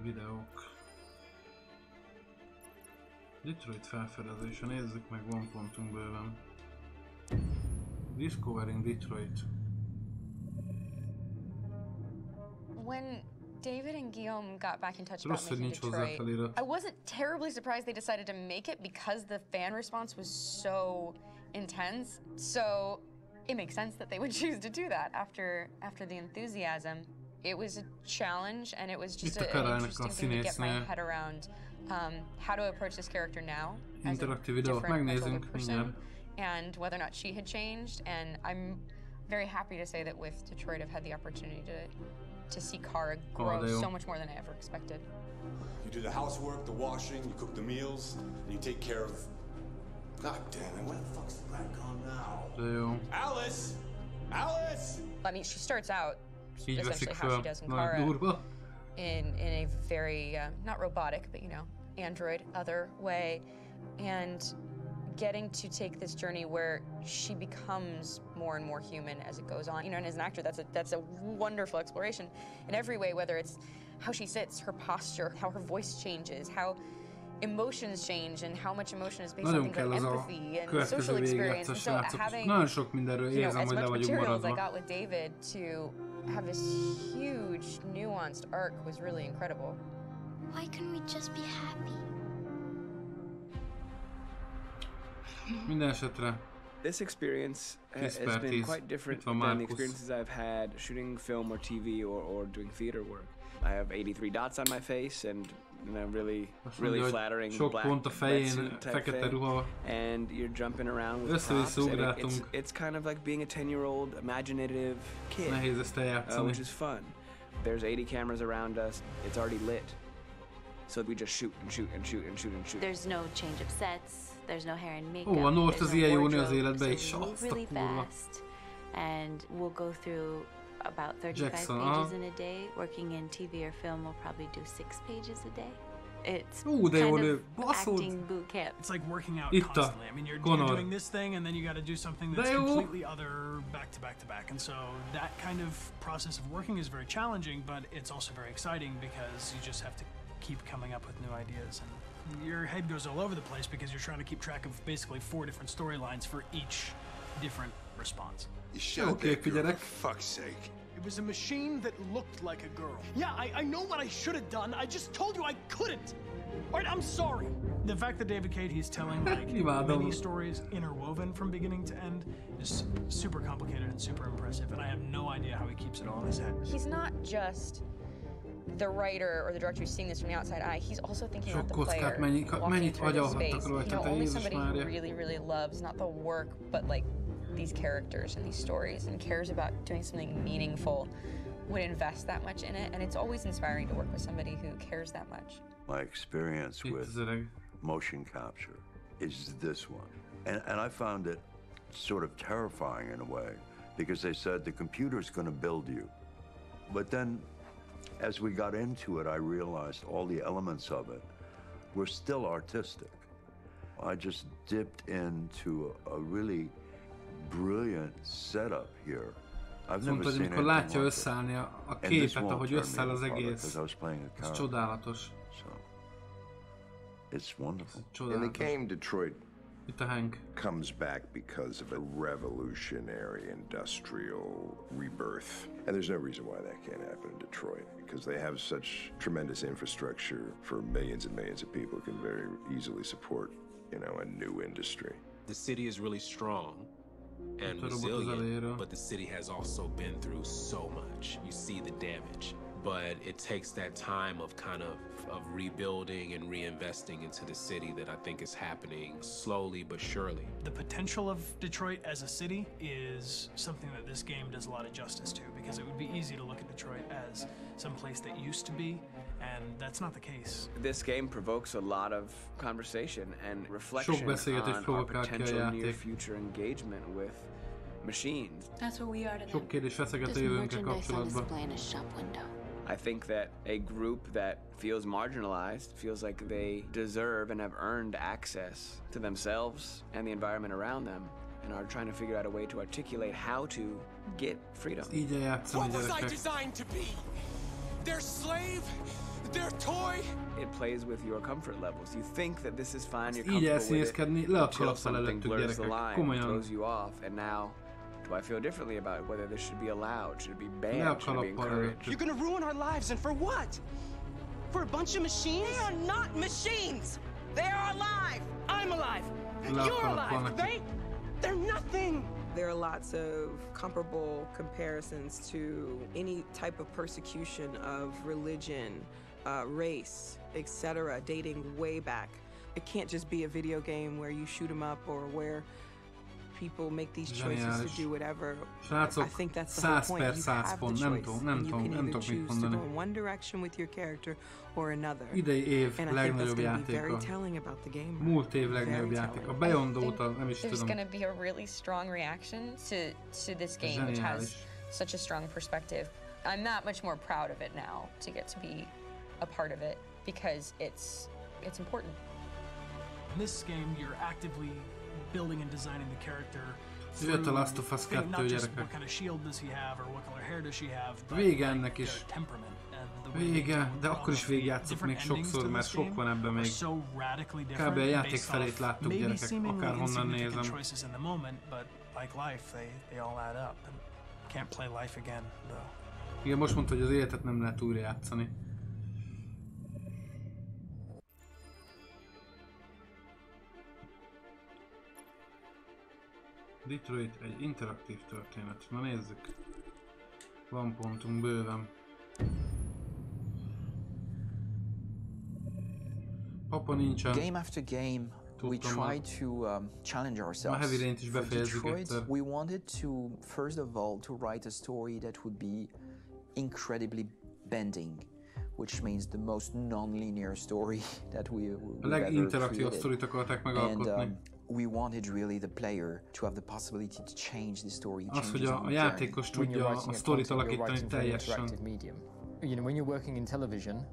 Videók. Detroit felfedezése, nézzük meg, van pontunk bőven. Discovering Detroit. When David and Guillaume got back in touch about making Detroit, I wasn't terribly surprised they decided to make it because the fan response was so intense. So it makes sense that they would choose to do that after the enthusiasm. It was a challenge, and it was just an interesting thing to get my head around how to approach this character now as a different older person, and whether or not she had changed. And I'm very happy to say that with Detroit, I've had the opportunity to see Kara grow so much more than I ever expected. You do the housework, the washing, you cook the meals, and you take care of... God damn it, where the fuck's the rat gone now? Alice! Alice! I mean, she starts out essentially how she does in Kara, in a very, not robotic, but, you know, android, other way, and getting to take this journey where she becomes more and more human as it goes on. You know, and as an actor, that's a wonderful exploration in every way, whether it's how she sits, her posture, how her voice changes, how emotions change, and how much emotion is based on things like empathy and social experience. And so having, you know, as much material as I got with David to have this huge, nuanced arc was really incredible. Why couldn't we just be happy? Minden esetre. This experience has been quite different than the experiences I've had shooting film or TV or doing theater work. I have 83 dots on my face and really flattering black wetsuit type thing, and you're jumping around with props, and it's kind of like being a 10-year-old imaginative kid, which is fun. There's 80 cameras around us, it's already lit, so we just shoot and shoot and shoot and shoot and shoot. There's no change of sets, there's no hair and makeup, a North az ilyen jó az életbe is, really fast, and we'll go through about 35 pages in a day. Working in TV or film, we'll probably do 6 pages a day. It's kind of acting boot camp. It's like working out constantly. I mean, you're doing this thing, and then you got to do something that's completely other back to back to back. And so that kind of process of working is very challenging, but it's also very exciting because you just have to keep coming up with new ideas. And your head goes all over the place because you're trying to keep track of basically 4 different storylines for each different response. You shot that girl, for fuck's sake. It was a machine that looked like a girl. Yeah, I know what I should have done. I just told you I couldn't. All right, I'm sorry. The fact that David Cage, he's telling like many stories interwoven from beginning to end is super complicated and super impressive, and I have no idea how he keeps it all in his head. He's not just the writer or the director who's seeing this from the outside eye. He's also thinking about the player walking through this space. You know, only somebody who really, really loves not the work, but like these characters and these stories and cares about doing something meaningful would invest that much in it, and it's always inspiring to work with somebody who cares that much. My experience with motion capture is this one, and I found it sort of terrifying in a way because they said the computer's going to build you, but then as we got into it I realized all the elements of it were still artistic. I just dipped into a really brilliant setup here. I've never seen amikor látja összeállni a képet, ahogy összeáll az egész. Ez csodálatos. It's wonderful. In the game, Detroit comes back because of a revolutionary industrial rebirth. And there's no reason why that can't happen in Detroit, because they have such tremendous infrastructure for millions and millions of people who can very easily support, you know, a new industry. The city is really strong and resilient, but the city has also been through so much. You see the damage. but it takes that time of kind of rebuilding and reinvesting into the city that I think is happening slowly but surely. The potential of Detroit as a city is something that this game does a lot of justice to, because it would be easy to look at Detroit as some place that used to be, and that's not the case. This game provokes a lot of conversation and reflection on our potential near-future engagement with machines. That's what we are to them. Sok kérdés feszeget a jövőnkkel kapcsolatban. I think that a group that feels marginalized, feels like they deserve and have earned access to themselves and the environment around them, and are trying to figure out a way to articulate how to get freedom. What was I designed to be? Their slave? Their toy? It plays with your comfort levels. You think that this is fine, you're comfortable with it, until something blurs the line, throws you off, and now do I feel differently about it? Whether this should be allowed, should it be banned, should it be encouraged? You're gonna ruin our lives, and for what? For a bunch of machines? They are not machines! They are alive! I'm alive! You're alive! They're nothing! There are lots of comparable comparisons to any type of persecution of religion, race, etc., dating way back. It can't just be a video game where you shoot them up or where people make these choices to do whatever. I think that's the whole point. You have the choice. And you can either choose to go in one direction with your character or another. Idei év legnagyobb very telling about the game. Múlt év legnagyobb játék. A Beyond óta nem is tudom. There's going to be a really strong reaction to this game, which has such a strong perspective. I'm that much more proud of it now to get to be a part of it because it's important. In this game, you're actively building and designing the character. Jött a Last of Us 2, gyerekek. What kind of shield does he have or what color hair does she have? Vége ennek is. Vége, de akkor is végigjátszok még sokszor, mert sok van ebben még. Kb. A játék felét láttuk, gyerekek, akárhonnan nézem. Igen, most mondta, hogy az életet nem lehet újra játszani. Detroit egy interaktív történet. Na nézzük. Van pontunk bőven. Papa nincsen. Game after game, we tried to challenge ourselves. For Detroit, we wanted to, first of all, to write a story that would be incredibly bending, which means the most non-linear story that we ever created. And we wanted really the player to have the possibility to change the story. Az, hogy a játékos tudja a sztorit alakítani teljesen. You know, when you're working in television,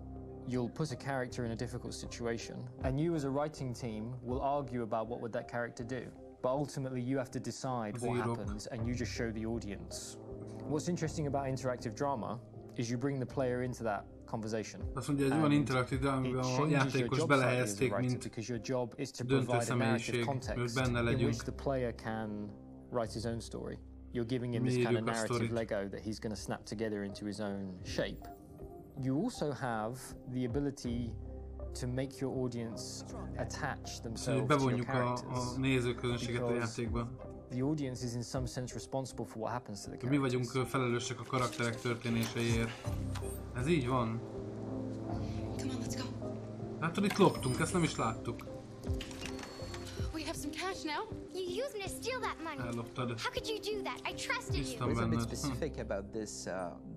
you'll put a character in a difficult situation, and you as a writing team will argue about what would that character do. But ultimately you have to decide what happens, and you just show the audience. What's interesting about interactive drama is you bring the player into that conversation. Azt mondja, hogy van interaktív drámában a játékos belehelyezték, mint döntőszemélyiség, hogy benne legyünk. The player can write his own story. You're giving him this kind of narrative Lego that he's going to snap together into his own shape. You also have the ability to make your audience attach themselves to your characters. A nézőközönséget a játékban. The audience is in some sense responsible for what happens to the characters. Mi vagyunk felelősek a karakterek történéseiért. Ez így van. Come on, let's go. Hát itt loptunk, ezt nem is láttuk. We have some cash now. You used me to steal that money. Elloptad. How could you do that? I trusted you. What's a bit specific about these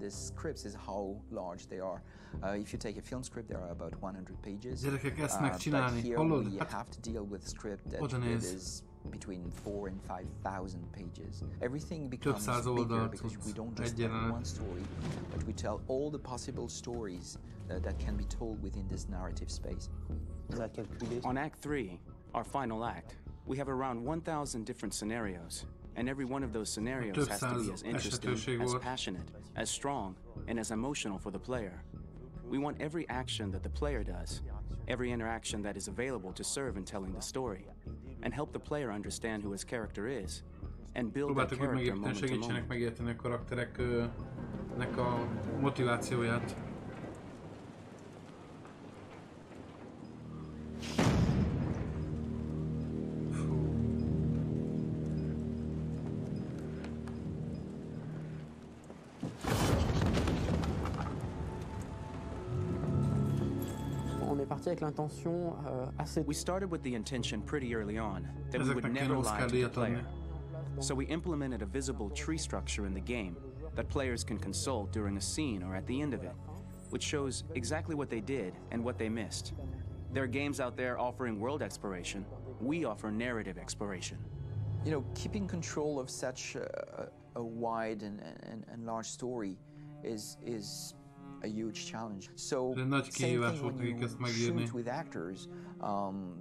scripts is how large they are. If you take a film script, there are about 100 pages. Gyerekek, ezt megcsinálni. But here hallod? we have to deal with a script that is between 4,000 and 5,000 pages. Everything becomes bigger because we don't just tell one story, but we tell all the possible stories that can be told within this narrative space. On Act 3, our final act, we have around 1,000 different scenarios, and every one of those scenarios has to be as interesting, as passionate, as strong, and as emotional for the player. We want every action that the player does, every interaction that is available to serve in telling the story, and help the player understand who his character is, and build that character moment to moment. Segítsenek megérteni a karaktereknek a motivációját. est parti avec l'intention assez... We started with the intention pretty early on that we would never lie to the player. So we implemented a visible tree structure in the game that players can consult during a scene or at the end of it, which shows exactly what they did and what they missed. There are games out there offering world exploration. We offer narrative exploration. You know, keeping control of such a wide and large story is a huge challenge. So same thing when you shoot with actors,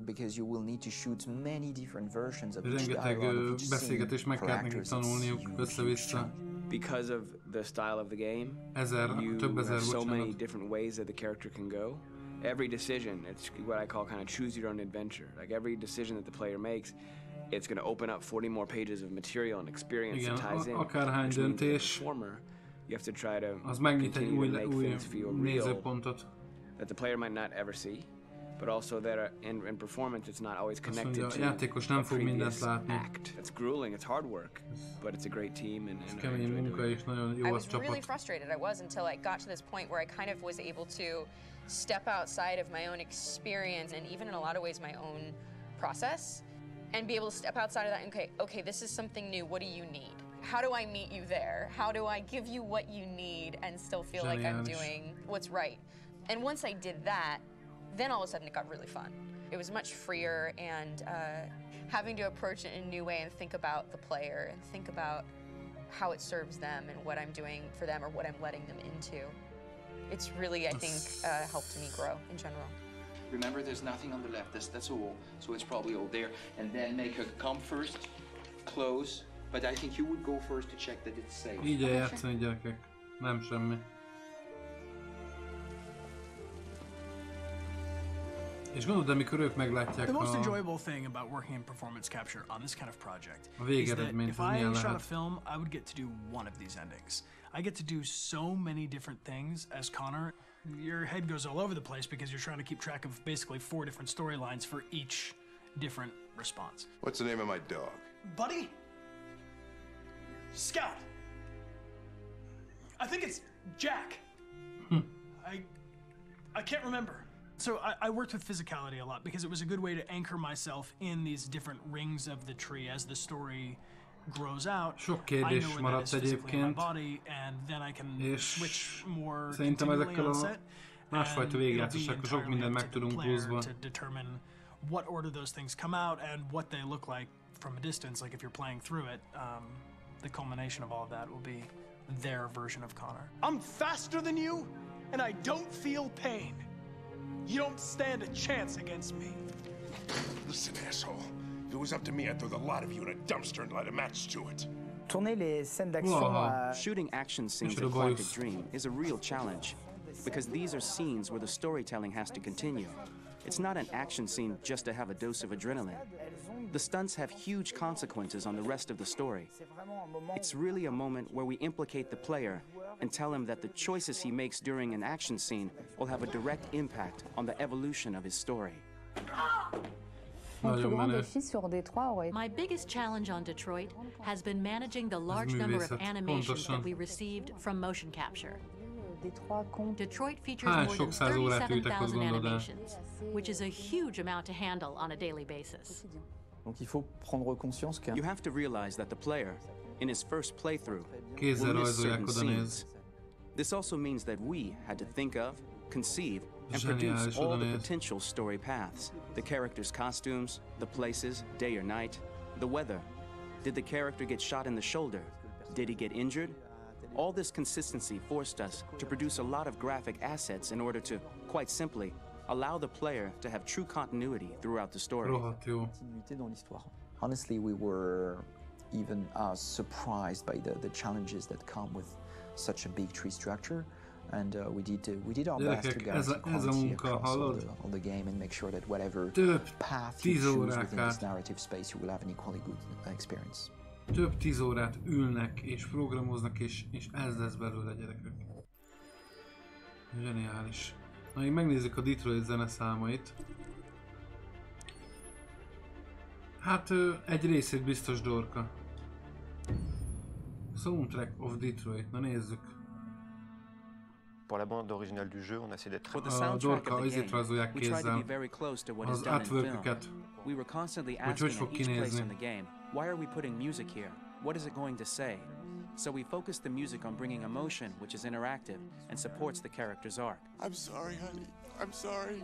because you will need to shoot many different versions of each dialogue, of each scene for actors. Because of the style of the game, you have so many different ways that the character can go. Every decision, it's what I call kind of choose your own adventure. Like every decision that the player makes, it's going to open up 40 more pages of material and experience that ties in. Which means as a performer, you have to try to continue to make things feel real that the player might not ever see, but also that in performance it's not always connected to a previous act. It's grueling, it's hard work, but it's a great team and I was really frustrated. I was until I got to this point where I kind of was able to step outside of my own experience and even in a lot of ways my own process and be able to step outside of that and okay, this is something new. What do you need? How do I meet you there? How do I give you what you need and still feel like I'm doing what's right? And once I did that, then all of a sudden it got really fun. It was much freer and having to approach it in a new way and think about the player and think about how it serves them and what I'm doing for them or what I'm letting them into. It's really, I think, helped me grow in general. Remember, there's nothing on the left. That's a wall, so it's probably all there. And then make her come first, close. But I think you would go first to check that it's safe. Így játszani, gyerekek. Nem semmi. És gondolod, amikor ők meglátják The most enjoyable thing about working in performance capture on this kind of project a is that if I milyen shot a lehet. film, I would get to do one of these endings. I get to do so many different things as Connor. Your head goes all over the place because you're trying to keep track of basically 4 different storylines for each different response. What's the name of my dog? Buddy? Scout. I think it's Jack. I can't remember. So I worked with physicality a lot because it was a good way to anchor myself in these different rings of the tree as the story grows out. Sok kérdés maradt egyébként, és szerintem ezekkel a másfajta végigjátszásokkal sok mindent megtudunk pluszban. What order those things come out and what they look like from a distance, like if you're playing through it, the culmination of all of that will be their version of Connor. I'm faster than you, and I don't feel pain. You don't stand a chance against me. Listen, asshole. If it was up to me, I'd throw the lot of you in a dumpster and light a match to it. Shooting action scenes at Quantic Dream is a real challenge, because these are scenes where the storytelling has to continue. It's not an action scene just to have a dose of adrenaline. The stunts have huge consequences on the rest of the story. It's really a moment where we implicate the player and tell him that the choices he makes during an action scene will have a direct impact on the evolution of his story. My biggest challenge on Detroit has been managing the large number of animations that we received from motion capture. Detroit features more than 37,000 animations, which is a huge amount to handle on a daily basis. You have to realize that the player, in his first playthrough, will miss certain scenes. This also means that we had to think of, conceive, and produce all the potential story paths. The characters' costumes, the places, day or night, the weather. Did the character get shot in the shoulder? Did he get injured? All this consistency forced us to produce a lot of graphic assets in order to, quite simply, allow the player to have true continuity throughout the story. Honestly, we were even surprised by the challenges that come with such a big tree structure, and we did our best to guarantee quality across all the game and make sure that whatever path you choose within this narrative space, you will have an equally good experience. Több 10 órát ülnek és programoznak, és ez lesz belőle, gyerekek. Zseniális. Na, így megnézzük a Detroit zeneszámait. Hát egy részét biztos dorka. Soundtrack of Detroit, na nézzük. pour la bande originale du jeu, on a essayé d'être For the soundtrack of the game, we tried to be very close to what is done in film. We were constantly asking at each place in the game, why are we putting music here? What is it going to say? So we focused the music on bringing emotion, which is interactive, and supports the character's arc. I'm sorry, honey. I'm sorry.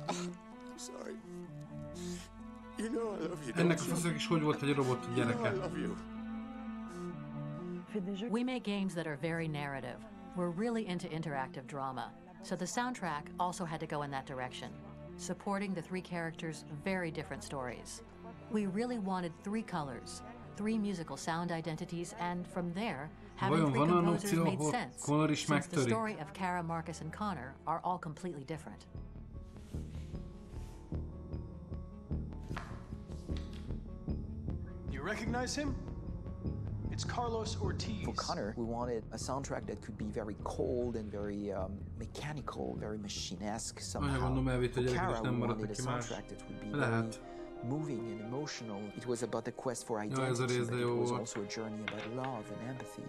I'm sorry. You know I love you, ennek a faszok is hogy volt egy robot gyereke? We make games that are very narrative. We're really into interactive drama, so the soundtrack also had to go in that direction, supporting the three characters' very different stories. We really wanted three colors, three musical sound identities, and from there, having three composers made sense, since the story of Kara, Marcus, and Connor are all completely different. You recognize him? It's Carlos Ortiz. For Connor, we wanted a soundtrack that could be very cold and very mechanical, very machine-esque somehow. For Kara, we wanted a soundtrack that would be very moving and emotional. It was about the quest for identity, but it was also a journey about love and empathy.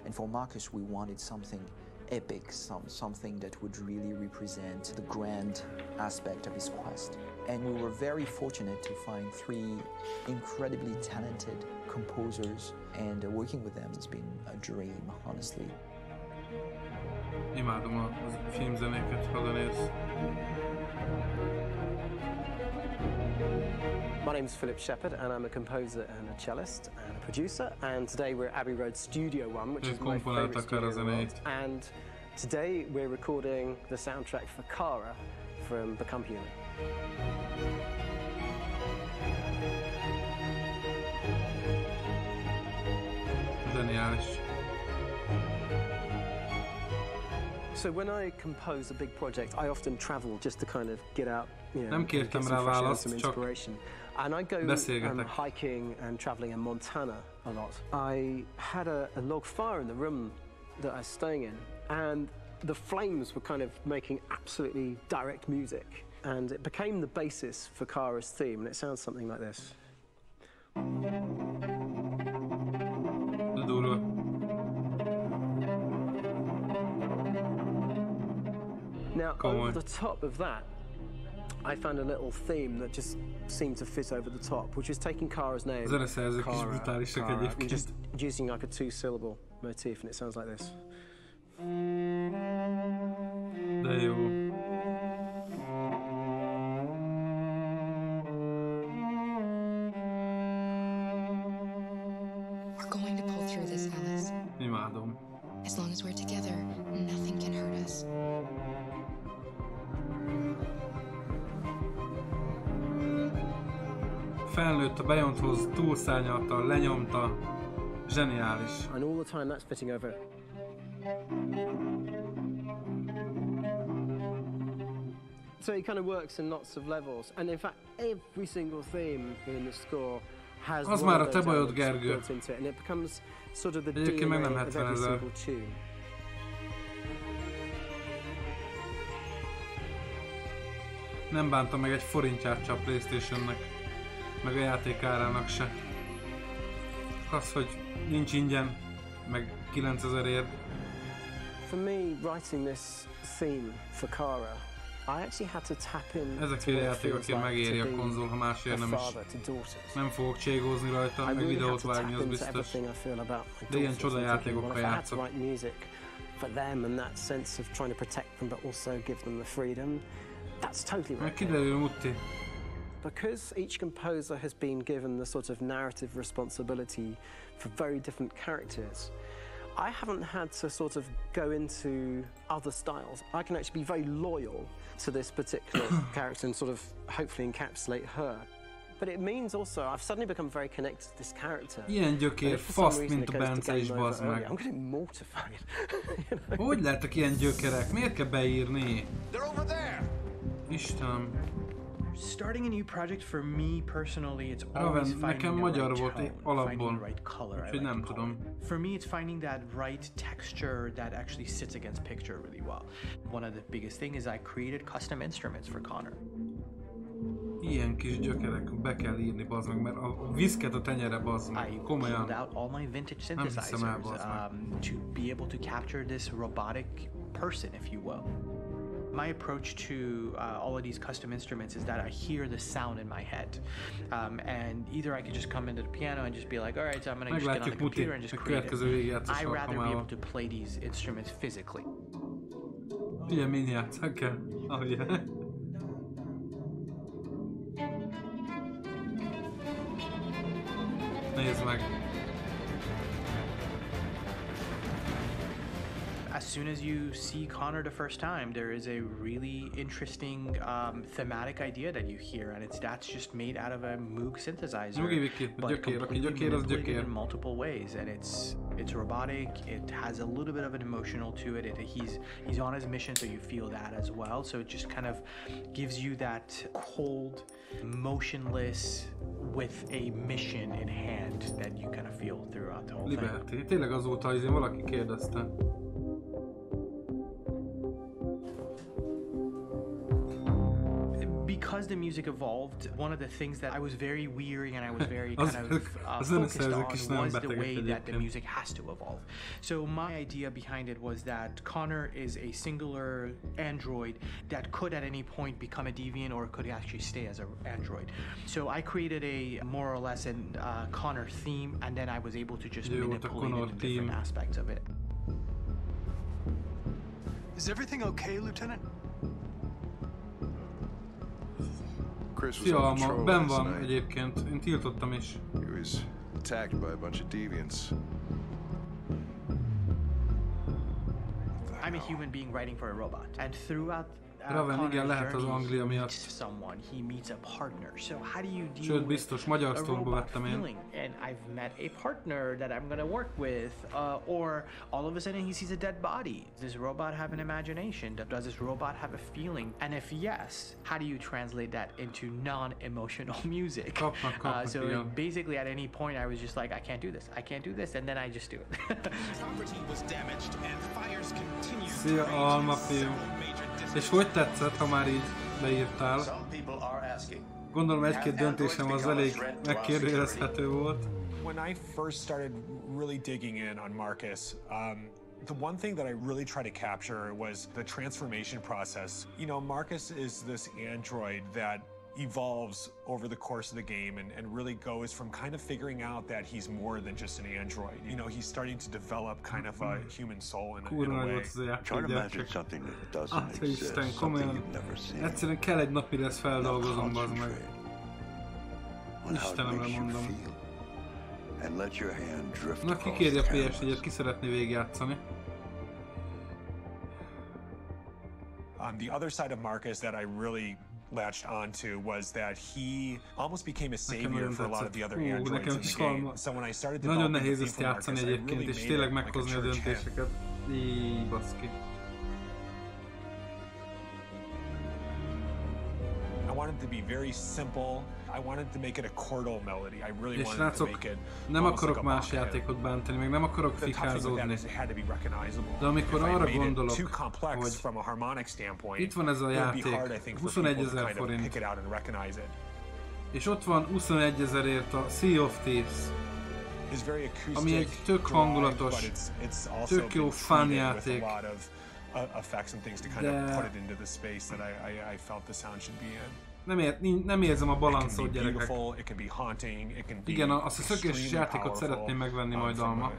And for Marcus, we wanted something epic, something that would really represent the grand aspect of his quest. And we were very fortunate to find three incredibly talented composers, and working with them has been a dream, honestly. Imádom a filmzenéket, hazanéz. My name's Philip Shepherd, and I'm a composer and a cellist and a producer. And today we're at Abbey Road Studio One, which is my favorite studio in the world. And today we're recording the soundtrack for Kara from Become Human. Zseniális. So when I compose a big project, I often travel just to kind of get out, you know, nem kértem rá választ, csak and I go hiking and traveling in Montana a lot. I had a log fire in the room that I was staying in, and the flames were kind of making absolutely direct music, and it became the basis for Kara's theme, and it sounds something like this. Now, over the top of that, I found a little theme that just seemed to fit over the top, which is taking Kara's name, Kara, and just using like a two-syllable motif, and it sounds like this. De jó. We're going to pull through this, Alice. Imádom. As long as we're together, nothing can hurt us. Felnőtt a Beyonthoz, túlszárnyalta, lenyomta. Zseniális. And all the time that's fitting over. So it kind of works in lots of levels, and in fact every single theme in the score has az one már of a those te bajod, elements Gergő. built into it, and it becomes sort of the Egyébként meg nem DNA of 70 every 000. single tune. Nem bánta meg egy forintját se a PlayStation-nek, meg a játék árának se. Az, hogy nincs ingyen, meg 9000-ért. For me, writing this theme for Kara, I actually had to tap in. Ezekféle játékokért megéri a konzol, ha másért nem is. Nem fogok cségózni rajta, meg videót vágni, az biztos. De ilyen csoda játékokkal játszok. For them and that sense of trying to protect them but also give them the freedom. That's totally right. Kiderül, Mutti. Because each composer has been given the sort of narrative responsibility for very different characters, I haven't had to sort of go into other styles. I can actually be very loyal to this particular character and sort of hopefully encapsulate her. But it means also I've suddenly become very connected to this character. Ilyen gyökér, faszt, mint a Bence is, bazd meg. I'm getting mortified. Hogy lehettek ilyen gyökerek? Miért kell beírni? They're over there. Istenem. Starting a new project for me personally, it's always finding the right tone, finding the right color. I like to call it. For me, it's finding that right texture that actually sits against picture really well. One of the biggest things is I created custom instruments for Connor. Ilyen kis gyökerek, be kell írni, bazd meg, mert a viszket a tenyere, bazd meg, komolyan. I pulled out all my vintage synthesizers to be able to capture this robotic person, if you will. My approach to all of these custom instruments is that I hear the sound in my head. And either I could just come into the piano and just be like, all right, so I'm going to just get on the computer and just create it. I'd rather be able to play these instruments physically. Ugye, min játszak el? Oh, Nézd meg. As soon as you see Connor the first time, there is a really interesting thematic idea that you hear, and that's just made out of a Moog synthesizer, but completely manipulated in multiple ways, and it's robotic. It has a little bit of an emotional to it. He's on his mission, so you feel that as well. So it just kind of gives you that cold, motionless, with a mission in hand that you kind of feel throughout the whole thing. Liberty. Tényleg azóta valaki kérdezte. Because the music evolved, one of the things that I was very weary and I was very kind of focused on was the way that the music has to evolve. So my idea behind it was that Connor is a singular android that could at any point become a deviant or could actually stay as an android. So I created a more or less a Connor theme, and then I was able to just manipulate it in different aspects of it. Is everything okay, Lieutenant? Szia, ma benn van egyébként, én tiltottam is. He was attacked by a bunch of deviants. I'm a human being writing for a robot, and throughout Raven, igen, lehet az Anglia miatt. Sőt, biztos, magyar sztorba vettem én. And I've met a partner that I'm gonna work with, or all of a sudden he sees a dead body. Does this robot have an imagination? Does this robot have a feeling? And if yes, how do you translate that into non-emotional music? So basically at any point I was just like, I can't do this, and then I just do it. Property was damaged and fires continue. Szia, almafiú. És hogy tetszett, ha már így leírtál? Gondolom egy-két döntésem az elég megkérdőjelezhető volt. When I first started really digging in on Marcus, the one thing that I really try to capture was the transformation process. You know, Marcus is this android that evolves over the course of the game and really goes from kind of figuring out that he's more than just an android. You know, he's starting to develop kind of a human soul in a way. Try to imagine something that doesn't exist, something you've never seen. Egyszerűen kell egy napi lesz feldolgozom, bazd meg. Istenemre mondom. Na, ki kérje a PS4-et, ki szeretné végigjátszani? The other side of Marcus that I really latched onto was that he almost became a savior for a lot of the other androids in the game. So when I started developing the theme for Marcus, I really made it like a church hymn. Íj, baszki. I wanted to be very simple. I wanted to make it a chordal melody. I really wanted to make it nem akarok más játékot bántani, meg nem akarok fikázódni. De amikor arra gondolok, hogy itt van ez a játék, 21 000 forint, és ott van 21 000-ért a Sea of Thieves, ami egy tök hangulatos, tök jó fun játék, de nem érzem a balanszot, gyerekek. Igen, azt a szökéses játékot szeretném megvenni majd Alma.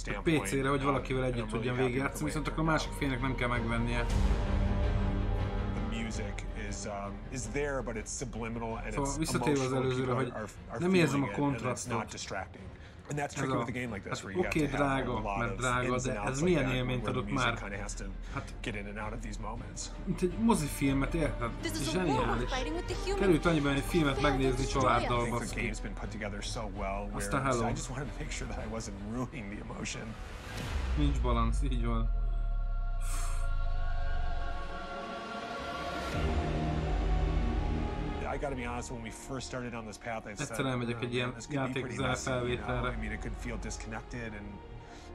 Egy PC-re, hogy valakivel együtt tudjam végigjátszani, viszont akkor a másik félnek nem kell megvennie. Szóval visszatérve az előzőre, hogy nem érzem a kontrasztot. Oké, drága, mert drága, de ez milyen élményt adott már? Hát, mint egy mozifilmet, érted? Zseniális. Került annyiban egy filmet megnézni családdal, baszki. Aztán hello. Nincs balansz, így van. I gotta be honest, when we first started on this path, I said, egyszer elmegyek egy ilyen játék zenefelvételre. I mean, it could feel disconnected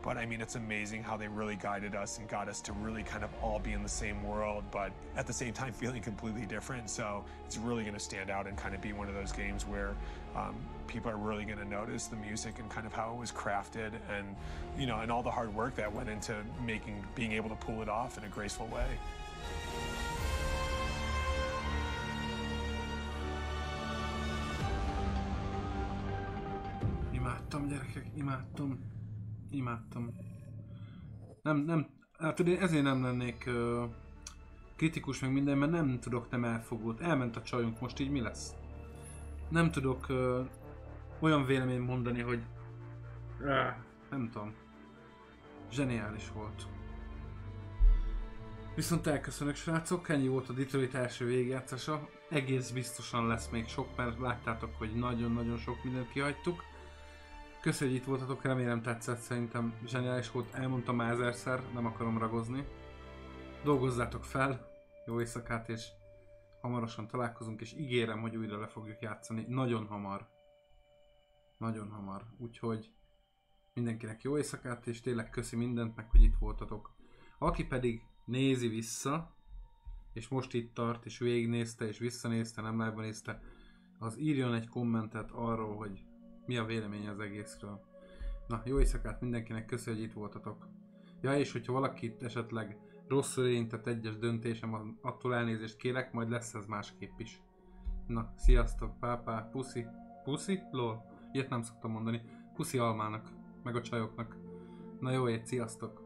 But I mean, it's amazing how they really guided us and got us to really kind of all be in the same world, but at the same time feeling completely different. So it's really going to stand out and kind of be one of those games where people are really going to notice the music and kind of how it was crafted, and you know, and all the hard work that went into being able to pull it off in a graceful way. Imádtam, gyerekek, imádtam. Hát ezért nem lennék kritikus meg minden, mert nem tudok nem elfogult. Elment a csajunk, most így mi lesz? Nem tudok olyan véleményt mondani, hogy nem tudom. Zseniális volt. Viszont elköszönök, srácok, ennyi volt a Detroit első végigjátszása. Egész biztosan lesz még sok, mert láttátok, hogy nagyon-nagyon sok mindent kihagytuk. Köszönjük, hogy itt voltatok, remélem tetszett, szerintem zseniális volt, elmondtam már ezerszer, nem akarom ragozni. Dolgozzátok fel, jó éjszakát, és hamarosan találkozunk, és ígérem, hogy újra le fogjuk játszani, nagyon hamar. Nagyon hamar, úgyhogy mindenkinek jó éjszakát, és tényleg köszi mindent, meg hogy itt voltatok. Aki pedig nézi vissza, és most itt tart, és végignézte, és visszanézte, nem live-ban nézte, az írjon egy kommentet arról, hogy mi a véleménye az egészről. Na, jó éjszakát mindenkinek, köszönjük, hogy itt voltatok. Ja, és hogyha valakit esetleg rosszul érintett egyes döntésem, attól elnézést kérek, majd lesz ez másképp is. Na, sziasztok, pápá, puszi. Puszi? Lol. Ilyet nem szoktam mondani. Puszi almának, meg a csajoknak. Na jó ét, sziasztok!